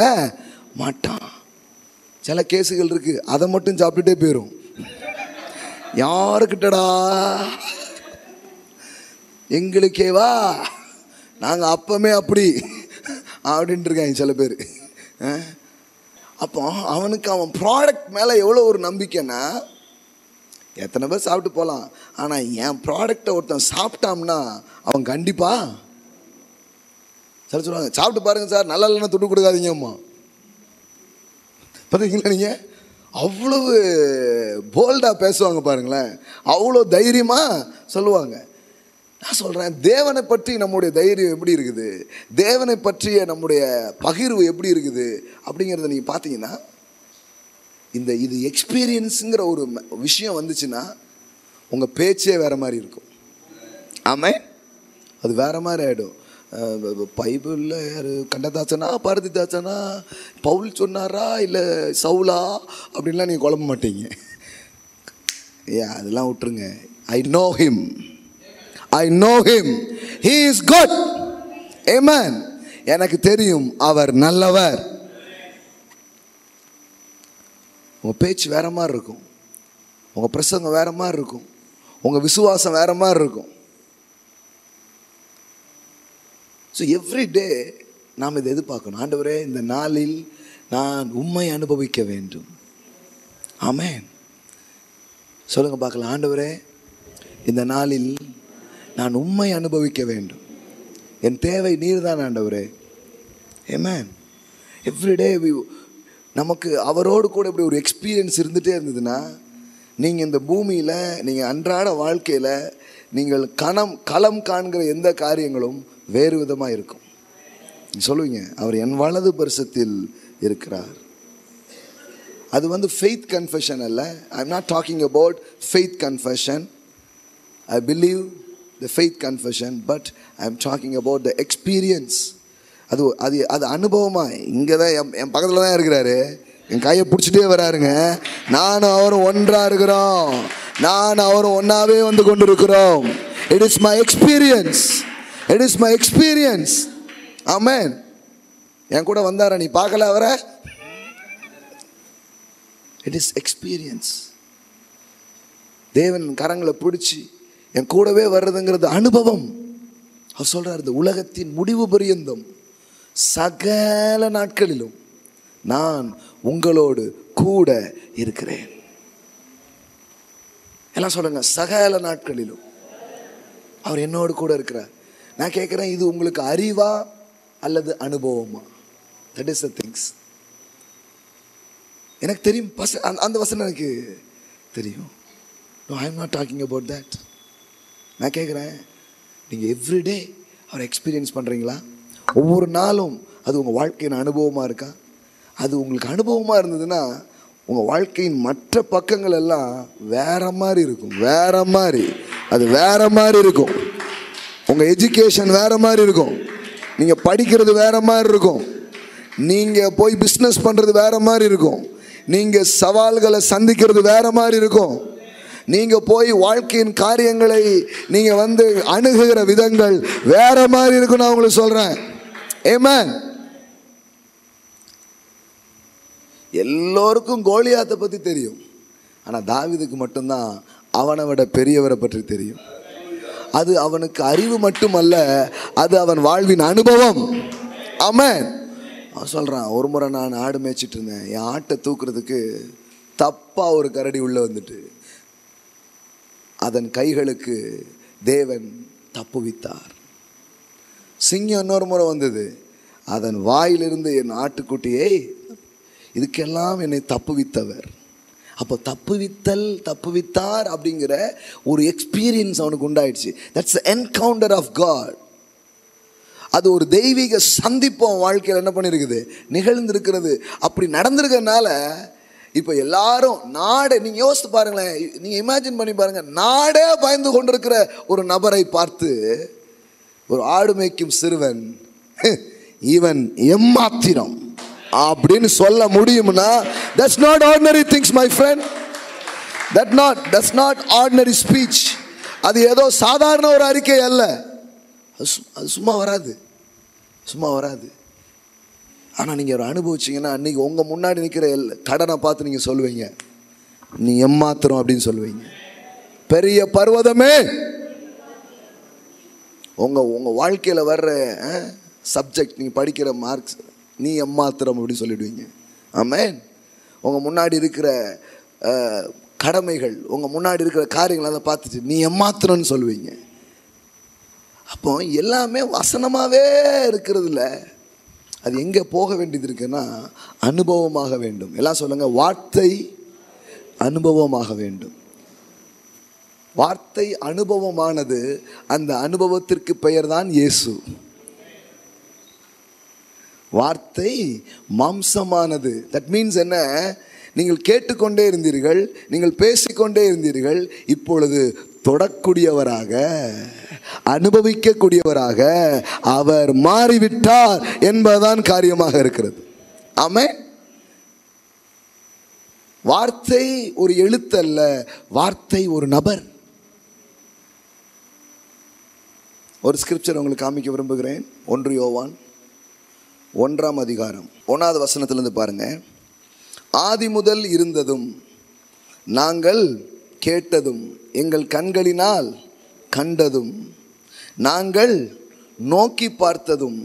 மாட்டான். சில கேஸுகள் இருக்குது, அதை மட்டும் சாப்பிட்டுட்டே போயிடும். யாருக்கிட்டடா, எங்களுக்கேவா, நாங்கள் அப்பமே அப்படி அப்படின்ட்டு இருக்காங்க சில பேர். அப்போ அவனுக்கு அவன் ப்ராடக்ட் மேலே எவ்வளோ ஒரு நம்பிக்கைன்னா, எத்தனை பேர் சாப்பிட்டு போகலாம், ஆனால் என் ப்ராடக்டை ஒருத்தன் சாப்பிட்டான்னா அவன் கண்டிப்பாக சொல்லுவாங்க, சாப்பிட்டு பாருங்க சார், நல்லா இல்லைன்னா துட்டு கொடுக்காதீங்கம்மா. பார்த்தீங்களா நீங்கள், அவ்வளவு போல்டாக பேசுவாங்க பாருங்களேன், அவ்வளோ தைரியமாக சொல்லுவாங்க. நான் சொல்கிறேன், தேவனை பற்றி நம்முடைய தைரியம் எப்படி இருக்குது, தேவனை பற்றிய நம்முடைய பகிர்வு எப்படி இருக்குது அப்படிங்கிறத நீங்கள் பார்த்தீங்கன்னா, இது எக்ஸ்பீரியன்ஸுங்கிற ஒரு விஷயம் வந்துச்சுன்னா உங்கள் பேச்சே வேறு மாதிரி இருக்கும். ஆமாம், அது வேறு மாதிரி ஆகிடும். பைபிளில் யார் கண்டதாச்சனா, பாரதிதாச்சனா, பவுல் சொன்னாரா இல்லை சவுலா அப்படின்லாம் நீங்கள் குழம்ப மாட்டீங்க. அதெல்லாம் விட்டுருங்க. I know him. He is good. Amen. எனக்கு தெரியும் அவர் நல்லவர். உங்கள் பேச்சு வேற மாதிரி இருக்கும், உங்கள் பிரசங்கம் வேற மாதிரி இருக்கும், உங்கள் விசுவாசம் வேற மாதிரி இருக்கும். ஸோ எவ்ரி டே நாம் இதை எதிர்பார்க்கணும். ஆண்டவரே, இந்த நாளில் நான் உம்மை அனுபவிக்க வேண்டும். ஆமென். சொல்லுங்க பார்க்கலாம். ஆண்டவரே, இந்த நாளில் நான் உம்மை அனுபவிக்க வேண்டும். என் தேவை நீர் தான் ஆண்டவரே. ஆமென். எவ்ரிடே நமக்கு அவரோடு கூட இப்படி ஒரு எக்ஸ்பீரியன்ஸ் இருந்துகிட்டே இருந்ததுன்னா, நீங்கள் இந்த பூமியில் நீங்கள் அன்றாட வாழ்க்கையில் நீங்கள் களம் காண்கிற எந்த காரியங்களும் வேறு விதமாக இருக்கும். சொல்லுவீங்க, அவர் என் வலது பரிசத்தில் இருக்கிறார். அது ஃபெய்த் கன்ஃபெஷன் அல்ல. I am not talking about faith confession. I believe the faith confession, but I am talking about the experience. அது அனுபவமாக இங்கே தான் என் பக்கத்தில் தான் இருக்கிறாரு, என் கையை பிடிச்சிட்டே வராருங்க. நானும் அவரும் ஒன்றாக இருக்கிறோம், நான் அவரும் ஒன்றாவே வந்து கொண்டு இருக்கிறோம். It is my experience. It is my experience. Amen. என் கூட வந்தாரா, நீ பார்க்கல அவரை? It is experience. தேவன் கரங்களை பிடிச்சி என் கூடவே வர்றதுங்கிறது அனுபவம். அவர் சொல்றார், இந்த உலகத்தின் முடிவு பரியந்தம் சகல நாட்களிலும் நான் உங்களோடு கூட இருக்கிறேன். எல்லாம் சொல்லுங்க, சகல நாட்களிலும் அவர் என்னோடு கூட இருக்கிறார். நான் கேட்குறேன், இது உங்களுக்கு அறிவா அல்லது அனுபவமா? That is the things. எனக்கு தெரியும், அந்த வசனம் எனக்கு தெரியும். No, I am not talking about that. நான் கேட்குறேன், நீங்கள் எவ்ரிடே அவரை எக்ஸ்பீரியன்ஸ் பண்ணுறீங்களா? ஒவ்வொரு நாளும் அது உங்கள் வாழ்க்கையின் அனுபவமாக இருக்கா? அது உங்களுக்கு அனுபவமாக இருந்ததுன்னா உங்கள் வாழ்க்கையின் மற்ற பக்கங்கள் எல்லாம் வேற மாதிரி இருக்கும். வேற மாதிரி, அது வேற மாதிரி இருக்கும். உங்கள் எஜுகேஷன் வேற மாதிரி இருக்கும், நீங்கள் படிக்கிறது வேற மாதிரி இருக்கும், நீங்கள் போய் பிஸ்னஸ் பண்ணுறது வேற மாதிரி இருக்கும், நீங்கள் சவால்களை சந்திக்கிறது வேற மாதிரி இருக்கும், நீங்கள் போய் வாழ்க்கையின் காரியங்களை நீங்கள் அணுகுகிற விதங்கள் வேற மாதிரி இருக்கும். நான் உங்களுக்கு சொல்கிறேன். ஆமென். எல்லோருக்கும் கோலியாத்தை பற்றி தெரியும், ஆனால் தாவீதுக்கு மட்டும்தான் அவனை விட பெரியவரை பற்றி தெரியும். அது அவனுக்கு அறிவு மட்டுமல்ல, அது அவன் வாழ்வின் அனுபவம். ஆமென். அவன் சொல்கிறான், ஒரு முறை நான் ஆடு மேய்ச்சிட்டு இருந்தேன், என் ஆட்டை தூக்குறதுக்கு தப்பாக ஒரு கரடி உள்ளே வந்துட்டு அதன் கைகளுக்கு தேவன் தப்புவித்தார். சிங்கம் இன்னொரு முறை வந்தது, அதன் வாயிலிருந்து என் ஆட்டுக்குட்டியை, இதுக்கெல்லாம் என்னை தப்புவித்தவர். அப்போ தப்புவித்தார் அப்படிங்கிற ஒரு எக்ஸ்பீரியன்ஸ் அவனுக்கு உண்டாயிடுச்சு. That's encounter of God. அது ஒரு தெய்வீக சந்திப்பு அவன் வாழ்க்கையில் என்ன பண்ணியிருக்குது, நிகழ்ந்திருக்கிறது. அப்படி நடந்திருக்கிறதுனால இப்போ எல்லாரும் நாடே, நீங்கள் யோசித்து பாருங்களேன், நீங்கள் இமேஜின் பண்ணி பாருங்கள், நாடே பயந்து கொண்டிருக்கிற ஒரு நபரை பார்த்து ஒரு ஆடு மேய்க்கும் சிறுவன் இவன் எம்மாத்திரம் அப்படின்னு சொல்ல முடியும்னா, that's not ordinary things my friend. That's not ordinary speech. அது ஏதோ சாதாரண ஒரு அறிக்கை அல்ல. அது சும்மா வராது. ஆனால் நீங்கள் ஒரு அனுபவிச்சிங்கன்னா, அன்றைக்கி உங்கள் முன்னாடி நிற்கிற கடனை பார்த்து நீங்கள் சொல்லுவீங்க, நீ எம்மாத்திரம் அப்படின்னு சொல்லுவீங்க. பெரிய பர்வதமே, உங்கள் வாழ்க்கையில் வர்ற சப்ஜெக்ட், நீங்கள் படிக்கிற மார்க்ஸ், நீ எம்மாத்திரம் அப்படின்னு சொல்லிடுவீங்க. ஆமென். உங்கள் முன்னாடி இருக்கிற கடமைகள், உங்கள் முன்னாடி இருக்கிற காரியங்களை அதை பார்த்துட்டு நீ எம்மாத்திரம்னு சொல்லுவீங்க. அப்போ எல்லாமே வசனமாகவே இருக்கிறது இல்லை, அது எங்கே போக வேண்டியது இருக்குன்னா அனுபவமாக வேண்டும். எல்லாம் சொல்லுங்கள், வார்த்தை அனுபவமாக வேண்டும். வார்த்தை அனுபவமானது, அந்த அனுபவத்திற்கு பெயர் தான் இயேசு. வார்த்தை மாம்சமானது. தட் மீன்ஸ் என்ன, நீங்கள் கேட்டுக்கொண்டே இருந்தீர்கள், நீங்கள் பேசிக்கொண்டே இருந்தீர்கள், இப்பொழுது தொடக்கூடியவராக, அனுபவிக்கக்கூடியவராக அவர் மாறிவிட்டார் என்பதுதான் காரியமாக இருக்கிறது. ஆமென். வார்த்தை ஒரு எழுத்து அல்ல, வார்த்தை ஒரு நபர். ஒரு ஸ்கிரிப்சர் உங்களுக்கு காமிக்க விரும்புகிறேன். 1 யோவான் 1ஆம் அதிகாரம் 1வது வசனத்திலிருந்து பாருங்க. ஆதி முதல் இருந்ததும் நாங்கள் கேட்டதும் எங்கள் கண்களினால் கண்டதும் நாங்கள் நோக்கி பார்த்ததும்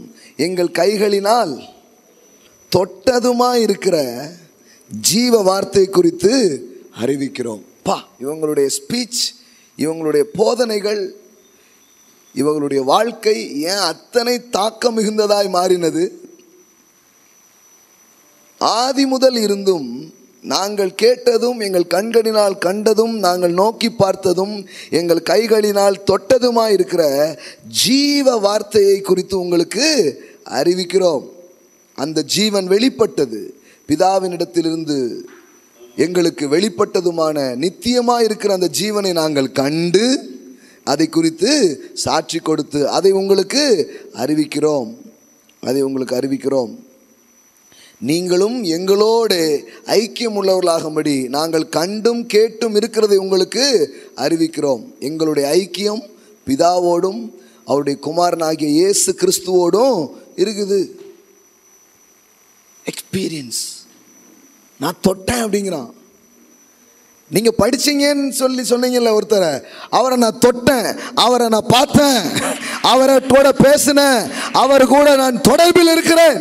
எங்கள் கைகளினால் தொட்டதுமாய் இருக்கிற ஜீவ வார்த்தை குறித்து அறிவிக்கிறோம். இவங்களுடைய ஸ்பீச், இவங்களுடைய போதனைகள், இவங்களுடைய வாழ்க்கை ஏன் அத்தனை தாக்கம் மிகுந்ததாய் மாறினது? ஆதி முதல் இருந்தும் நாங்கள் கேட்டதும் எங்கள் கண்களினால் கண்டதும் நாங்கள் நோக்கி பார்த்ததும் எங்கள் கைகளினால் தொட்டதுமாய் இருக்கிற ஜீவ வார்த்தையை குறித்து உங்களுக்கு அறிவிக்கிறோம். அந்த ஜீவன் வெளிப்பட்டது, பிதாவினிடத்திலிருந்து எங்களுக்கு வெளிப்பட்டதுமான நித்தியமாய் இருக்கிற அந்த ஜீவனை நாங்கள் கண்டு அதை குறித்து சாட்சி கொடுத்து அதை உங்களுக்கு அறிவிக்கிறோம். நீங்களும் எங்களோடு ஐக்கியம் உள்ளவர்களாகும்படி நாங்கள் கண்டும் கேட்டும் இருக்கிறதை உங்களுக்கு அறிவிக்கிறோம். எங்களுடைய ஐக்கியம் பிதாவோடும் அவருடைய குமாரனாகிய இயேசு கிறிஸ்துவோடும் இருக்குது. எக்ஸ்பீரியன்ஸ். நான் தொட்டேன் அப்படிங்கிறான். நீங்க படிச்சீங்கன்னு சொன்னீங்கல்ல ஒருத்தரை, அவரை நான் தொட்டேன், அவரை நான் பார்த்தேன், அவரை கூட பேசினேன், அவர் கூட நான் தொடர்பில் இருக்கிறேன்.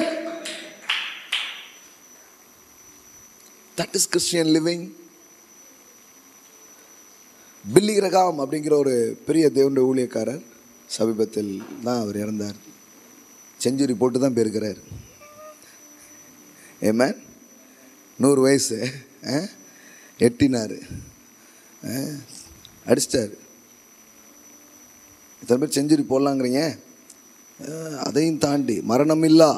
That is Christian living. Billy Graham அப்படிங்கிற ஒரு பெரிய தேவனுடைய ஊழியக்காரர், சமீபத்தில் தான் அவர் இறந்தார். செஞ்சுரி போட்டு தான் போயிருக்கிறார். ஏமேன். 100 வயசு எட்டினார், அடிச்சிட்டார். இத்தனை பேர் செஞ்சுரி போடலாங்கிறீங்க, அதையும் தாண்டி மரணம் இல்லா.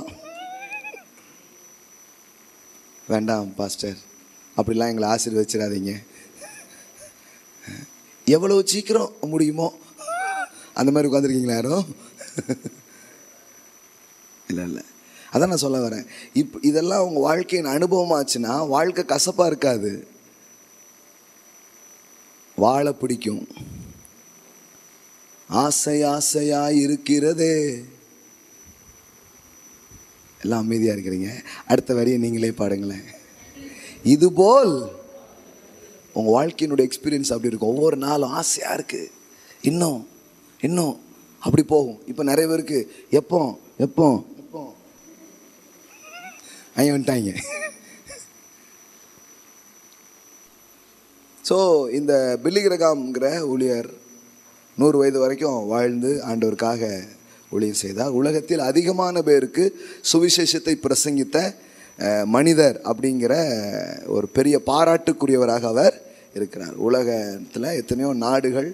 வேண்டாம் பாஸ்டர், அப்படிலாம் எங்களை ஆசீர்வதிச்சிடாதீங்க. எவ்வளவு சீக்கிரம் முடியுமோ அந்த மாதிரி உட்காந்துருக்கீங்களா யாரும்? இல்லை, அதான் நான் சொல்ல வரேன். இதெல்லாம் உங்கள் வாழ்க்கையின் அனுபவமாச்சுன்னா வாழ்க்கை கசப்பாக இருக்காது, வாழ பிடிக்கும். ஆசையா இருக்கிறதே. எல்லாம் அமைதியாக இருக்கிறீங்க. அடுத்த வரியை நீங்களே பாடுங்களேன். இதுபோல் உங்கள் வாழ்க்கையினுடைய எக்ஸ்பீரியன்ஸ் அப்படி இருக்கும். ஒவ்வொரு நாளும் ஆசையாக இருக்குது, இன்னும் இன்னும் அப்படி போகும். இப்போ நிறைய பேருக்கு எப்போ எப்போ எப்போ ஐயா வந்துட்டாங்க. ஸோ இந்த பில்லி கிரகாம்ங்கிற ஊழியர் 100 வயது வரைக்கும் வாழ்ந்து ஆண்டவருக்காக ஊழியம் செய்தார். உலகத்தில் அதிகமான பேருக்கு சுவிசேஷத்தை பிரசங்கித்த மனிதர் அப்படிங்கிற ஒரு பெரிய பாராட்டுக்குரியவராக அவர் இருக்கிறார். உலகத்தில் எத்தனையோ நாடுகள்,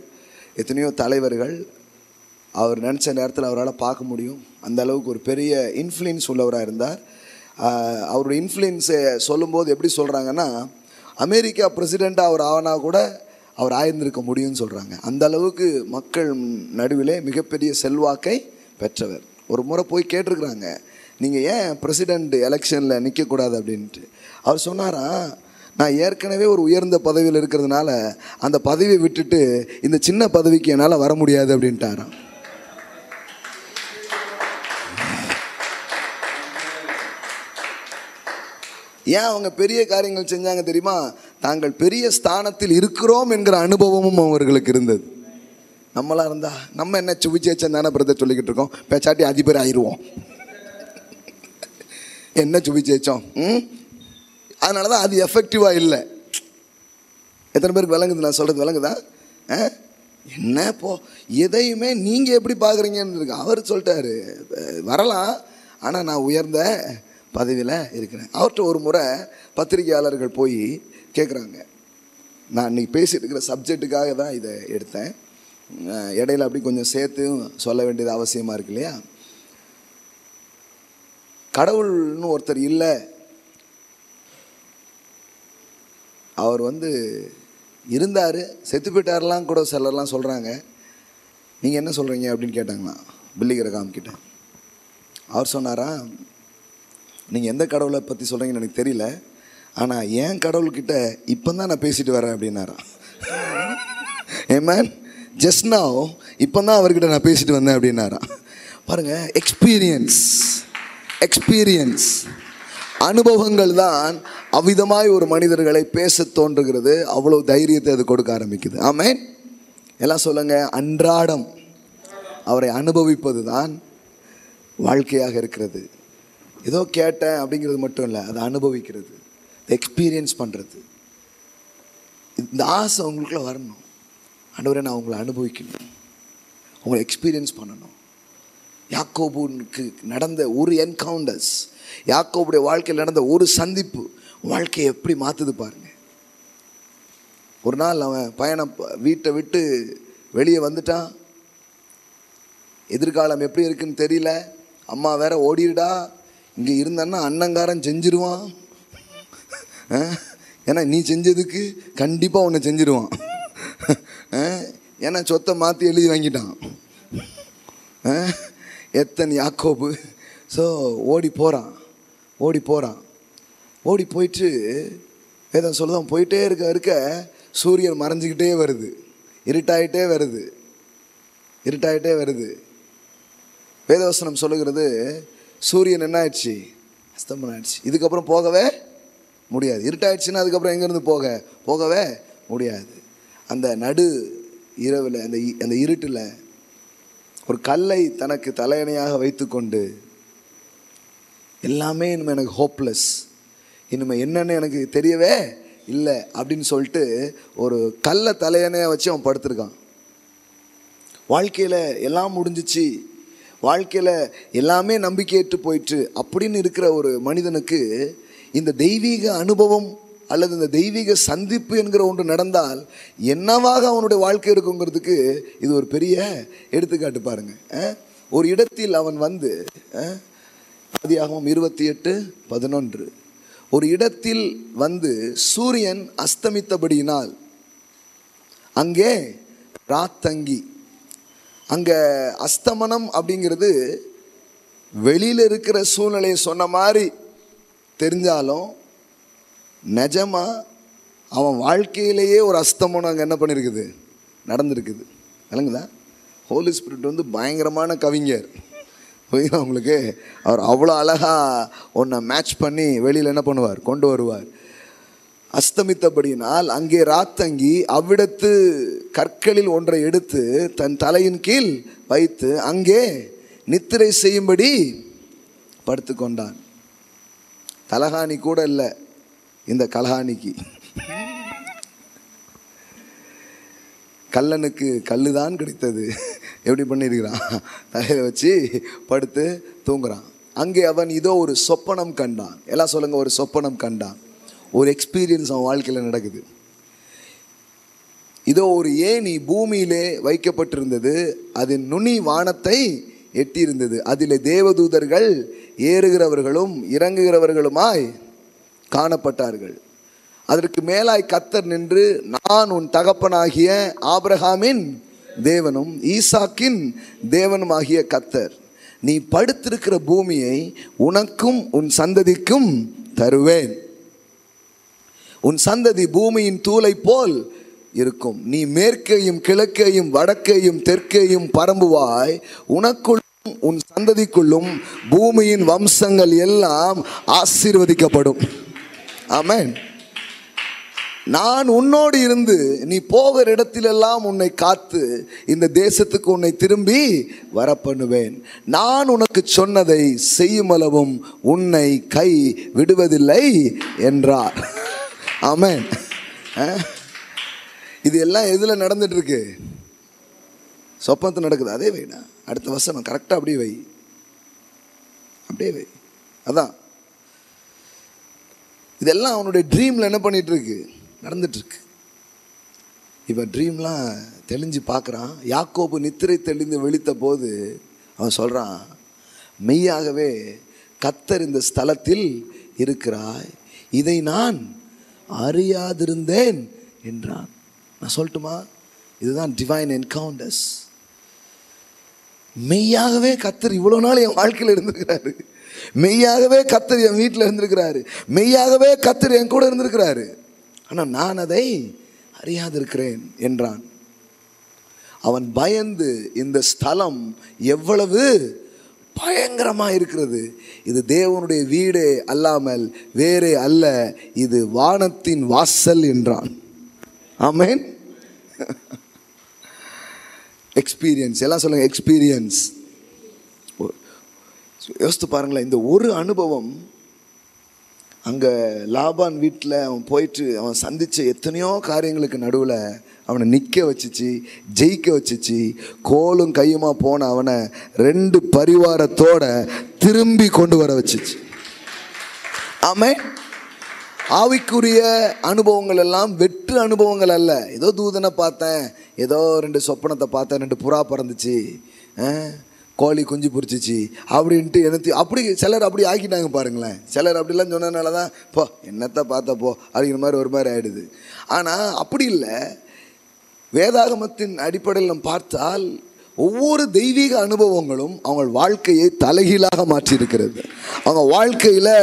எத்தனையோ தலைவர்கள் அவர் நினச்ச நேரத்தில் அவரால் பார்க்க முடியும். அந்த அளவுக்கு ஒரு பெரிய இன்ஃப்ளூயன்ஸ் உள்ளவராக இருந்தார். அவருடைய இன்ஃப்ளூயன்ஸை சொல்லும்போது எப்படி சொல்கிறாங்கன்னா, அமெரிக்கா பிரசிடெண்ட்டாக அவர் ஆனா கூட அவர் ஆயிருந்திருக்க முடியும்னு சொல்கிறாங்க. அந்த அளவுக்கு மக்கள் நடுவிலே மிகப்பெரிய செல்வாக்கை பெற்றவர். ஒரு முறை போய் கேட்டிருக்கிறாங்க, நீங்கள் ஏன் பிரசிடெண்ட் எலெக்ஷனில் நிற்கக்கூடாது அப்படின்ட்டு. அவர் சொன்னாராம், நான் ஏற்கனவே ஒரு உயர்ந்த பதவியில் இருக்கிறதுனால அந்த பதவியை விட்டுட்டு இந்த சின்ன பதவிக்கு என்னால் வர முடியாது அப்படின்ட்டாராம். ஏன் அவங்க பெரிய காரியங்கள் செஞ்சாங்க தெரியுமா? தாங்கள் பெரிய ஸ்தானத்தில் இருக்கிறோம் என்கிற அனுபவமும் அவர்களுக்கு இருந்தது. நம்மளாக இருந்தா நம்ம என்ன சுவிச்சேச்சம் தானே பிரதர் சொல்லிக்கிட்டு இருக்கோம், பேச்சாட்டி அதிபர் ஆயிடுவோம். என்ன சுவிச்சேச்சம்? அதனால தான் அது எஃபெக்டிவாக இல்லை. எத்தனை பேருக்கு விளங்குது நான் சொல்கிறது? விளங்குதா? என்ன போ எதையுமே நீங்கள் எப்படி பார்க்குறீங்கன்னு இருக்கு. அவர் சொல்லிட்டாரு, வரலாம், ஆனால் நான் உயர்ந்த பதவியில் இருக்கிறேன். அவர்கிட்ட ஒரு முறை பத்திரிகையாளர்கள் போய் கேட்குறாங்க. நான் இன்றைக்கி பேசிகிட்டு இருக்கிற சப்ஜெக்டுக்காக தான் இதை எடுத்தேன். இடையில அப்படி கொஞ்சம் சேர்த்து சொல்ல வேண்டியது அவசியமாக இருக்கு இல்லையா? கடவுள்னு ஒருத்தர் இல்லை, அவர் இருந்தார், செத்து போயிட்டாரெலாம் கூட சிலர்லாம் சொல்கிறாங்க. நீங்கள் என்ன சொல்கிறீங்க அப்படின்னு கேட்டாங்களாம் பில்லி கிரகாம் கிட்ட. அவர் சொன்னாரா, நீங்கள் எந்த கடவுளை பற்றி சொல்கிறீங்கன்னு எனக்கு தெரியல, ஆனால் என் கடவுள்கிட்ட இப்போ தான் நான் பேசிட்டு வரேன் அப்படின்னாராம். ஏமேன், ஜஸ்ட் நவ் இப்போ தான் அவர்கிட்ட நான் பேசிட்டு வந்தேன் அப்படின்னாராம். பாருங்கள், எக்ஸ்பீரியன்ஸ் அனுபவங்கள் தான் அவ்விதமாய் ஒரு மனிதர்களை பேச தோன்றுகிறது. அவ்வளோ தைரியத்தை அது கொடுக்க ஆரம்பிக்குது. ஆமென். எல்லாம் சொல்லுங்கள், அன்றாடம் அவரை அனுபவிப்பது தான் வாழ்க்கையாக இருக்கிறது. ஏதோ கேட்டேன் அப்படிங்கிறது மட்டும் இல்லை, அதை அனுபவிக்கிறது, எக்ஸ்பீரியன்ஸ் பண்ணுறது. இந்த ஆசை உங்களுக்குள்ள வரணும். ஆண்டவரே, நான் உங்களை அனுபவிக்கணும், உங்களை எக்ஸ்பீரியன்ஸ் பண்ணணும். யாக்கோபுக்கு நடந்த ஒரு என்கவுண்டர்ஸ், யாக்கோபுடைய வாழ்க்கையில் நடந்த ஒரு சந்திப்பு வாழ்க்கையை எப்படி மாற்றுது பாருங்க. ஒரு நாள் அவன் பயணம் வீட்டை விட்டு வெளியே வந்துட்டான். எதிர்காலம் எப்படி இருக்குன்னு தெரியல. அம்மா வேற ஓடிடுடா, இங்கே இருந்தான்னா அண்ணங்காரன் செஞ்சிருவான், ஏன்னா நீ செஞ்சதுக்கு கண்டிப்பாக உன்னை செஞ்சிருவான், ஏன்னா சொத்தை மாற்றி எழுதி வாங்கிட்டான். எத்தனை யாக்கோபு. ஸோ ஓடி போயிட்டு வேதம் சொல்லுதான், போயிட்டே இருக்க சூரியன் மறைஞ்சிக்கிட்டே வருது, இருட்டாயிட்டே வருது. வேதவசனம் சொல்லுகிறது, சூரியன் என்ன ஆயிடுச்சு? அஸ்தமனம் ஆயிடுச்சு. இதுக்கப்புறம் போகவே முடியாது. இருட்டாயிடுச்சுன்னா அதுக்கப்புறம் எங்கேருந்து போகவே முடியாது. அந்த நடு இரவில் அந்த இருட்டில் ஒரு கல்லை தனக்கு தலையணையாக வைத்து கொண்டு, எல்லாமே இனிமேல் எனக்கு ஹோப்லெஸ், இனிமேல் என்னன்னு எனக்கு தெரியவே இல்லை அப்படின்னு சொல்லிட்டு ஒரு கல்லை தலையணையாக வச்சு அவன் படுத்திருக்கான். வாழ்க்கையில் எல்லாம் முடிஞ்சிச்சு, வாழ்க்கையில் எல்லாமே நம்பிக்கையற்று போயிட்டு அப்படின்னு இருக்கிற ஒரு மனிதனுக்கு இந்த தெய்வீக அனுபவம் அல்லது இந்த தெய்வீக சந்திப்பு என்கிற ஒன்று நடந்தால் என்னவாக அவனுடைய வாழ்க்கை இருக்குங்கிறதுக்கு இது ஒரு பெரிய எடுத்துக்காட்டு பாருங்க. ஒரு இடத்தில் அவன் ஆதியாகமம் 28:11, ஒரு இடத்தில் சூரியன் அஸ்தமித்தபடியினால் அங்கே ராத்தங்கி. அங்கே அஸ்தமனம் அப்படிங்கிறது வெளியில் இருக்கிற சூழ்நிலையை சொன்ன மாதிரி தெரிஞ்சாலும் நிஜமாக அவன் வாழ்க்கையிலேயே ஒரு அஸ்தமனம் அங்கே என்ன பண்ணியிருக்குது, நடந்திருக்குது. விளங்குதா? ஹோலி ஸ்பிரிட் பயங்கரமான கவிஞர். புரியுதா உங்களுக்கு? அவர் அவ்வளோ அழகாக ஒன்றை மேட்ச் பண்ணி வெளியில் என்ன பண்ணுவார், கொண்டு வருவார். அஸ்தமித்தபடியினால் அங்கே ராத்தங்கி அவ்விடத்து கற்களில் ஒன்றை எடுத்து தன் தலையின் கீழ் வைத்து அங்கே நித்திரை செய்யும்படி படுத்து கொண்டான். தலகாணி கூட இல்லை இந்த கலகாணிக்கு. கல்லனுக்கு கல்லுதான் கிடைத்தது. எப்படி பண்ணியிருக்கிறான்? தலையில வச்சு படுத்து தூங்குறான். அங்கே அவன் இதோ ஒரு சொப்பனம் கண்டான். எல்லாம் சொல்லுங்க, ஒரு சொப்பனம் கண்டான். ஒரு எக்ஸ்பீரியன்ஸ் அவன் வாழ்க்கையில் நடக்குது. இதோ ஒரு ஏணி பூமியிலே வைக்கப்பட்டிருந்தது, அதன் நுனி வானத்தை எட்டியிருந்தது, அதிலே தேவதூதர்கள் ஏறுகிறவர்களும் இறங்குகிறவர்களுமாய் காணப்பட்டார்கள். அதற்கு மேலாய் கர்த்தர் நின்று, நான் உன் தகப்பனாகிய ஆபிரகாமின் தேவனும் ஈசாக்கின் தேவனுமாகிய கர்த்தர், நீ படுத்திருக்கிற பூமியை உனக்கும் உன் சந்ததிக்கும் தருவேன். உன் சந்ததி பூமியின் தூளை போல் இருக்கும். நீ மேற்கையும் கிழக்கையும் வடக்கையும் தெற்கையும் பரம்புவாய். உனக்குள்ளும் உன் சந்ததிக்குள்ளும் பூமியின் வம்சங்கள் எல்லாம் ஆசீர்வதிக்கப்படும். ஆமென். நான் உன்னோடு இருந்து நீ போகிற இடத்திலெல்லாம் உன்னை காத்து இந்த தேசத்துக்கு உன்னை திரும்பி வரப்பண்ணுவேன். நான் உனக்கு சொன்னதை செய்யும் அளவும் உன்னை கை விடுவதில்லை என்றார். ஆமென். இது எல்லாம் எதில் நடந்துட்டு இருக்கு? சொப்பனத்தில் நடக்குது. அதே வைடா, அடுத்த வசனம் கரெக்டாக அப்படியே வை, அப்படியே வை. அதான் இதெல்லாம் அவனுடைய ட்ரீமில் என்ன பண்ணிட்டு இருக்கு, நடந்துட்டுருக்கு. இப்போ ட்ரீம்லாம் தெளிஞ்சு பார்க்குறான். யாக்கோபு நித்திரை தெளிந்து விழித்த போது அவன் சொல்கிறான், மெய்யாகவே கர்த்தர் இந்த ஸ்தலத்தில் இருக்கிறாய், இதை நான் அறியாதிருந்தேன் என்றான். நான் சொல்லட்டுமா, இதுதான் டிவைன் என்கவுண்டர்ஸ். மெய்யாகவே கர்த்தர் இவ்வளோ நாள் என் வாழ்க்கையில் இருந்திருக்கிறாரு, மெய்யாகவே கர்த்தர் என் வீட்டில் இருந்திருக்கிறாரு, மெய்யாகவே கர்த்தர் என் கூட இருந்திருக்கிறாரு, ஆனால் நான் அதை அறியாதிருக்கிறேன் என்றான். அவன் பயந்து, இந்த ஸ்தலம் எவ்வளவு பயங்கரமாக இருக்கிறது, இது தேவனுடைய வீடே அல்லாமல் வேறே அல்ல, இது வானத்தின் வாசல் என்றான். ஆமென். எக்ஸ்பீரியன்ஸ், எல்லாம் சொல்லுங்க எக்ஸ்பீரியன்ஸ். யோசித்து பாருங்களேன், இந்த ஒரு அனுபவம் அங்கே லாபான் வீட்டில் அவன் போயிட்டு அவன் சந்தித்த எத்தனையோ காரியங்களுக்கு நடுவில் அவனை நிற்க வச்சிச்சு, ஜெயிக்க வச்சிச்சு. கோலும் கையுமா போன அவனை 2 பரிவாரத்தோட திரும்பி கொண்டு வர வச்சிச்சு. ஆமென். ஆவிக்குரிய அனுபவங்கள் எல்லாம் வெற்று அனுபவங்கள் அல்ல. ஏதோ தூதனை பார்த்தேன், ஏதோ 2 சொப்பனத்தை பார்த்தேன், 2 புறா பறந்துச்சு, கோழி குஞ்சு பொரிச்சிச்சு அப்படின்ட்டு எனக்கு அப்படி சிலர் அப்படி ஆக்கிட்டாங்க பாருங்களேன். சிலர் அப்படிலாம் சொன்னதுனால தான் போ என்னத்தை பார்த்தப்போ அப்படிங்கிற மாதிரி ஒரு மாதிரி ஆகிடுது. ஆனால் அப்படி இல்லை. வேதாகமத்தின் அடிப்படையில் நம்ம பார்த்தால் ஒவ்வொரு தெய்வீக அனுபவங்களும் அவங்க வாழ்க்கையை தலைகீழாக மாற்றியிருக்கிறது. அவங்க வாழ்க்கையில்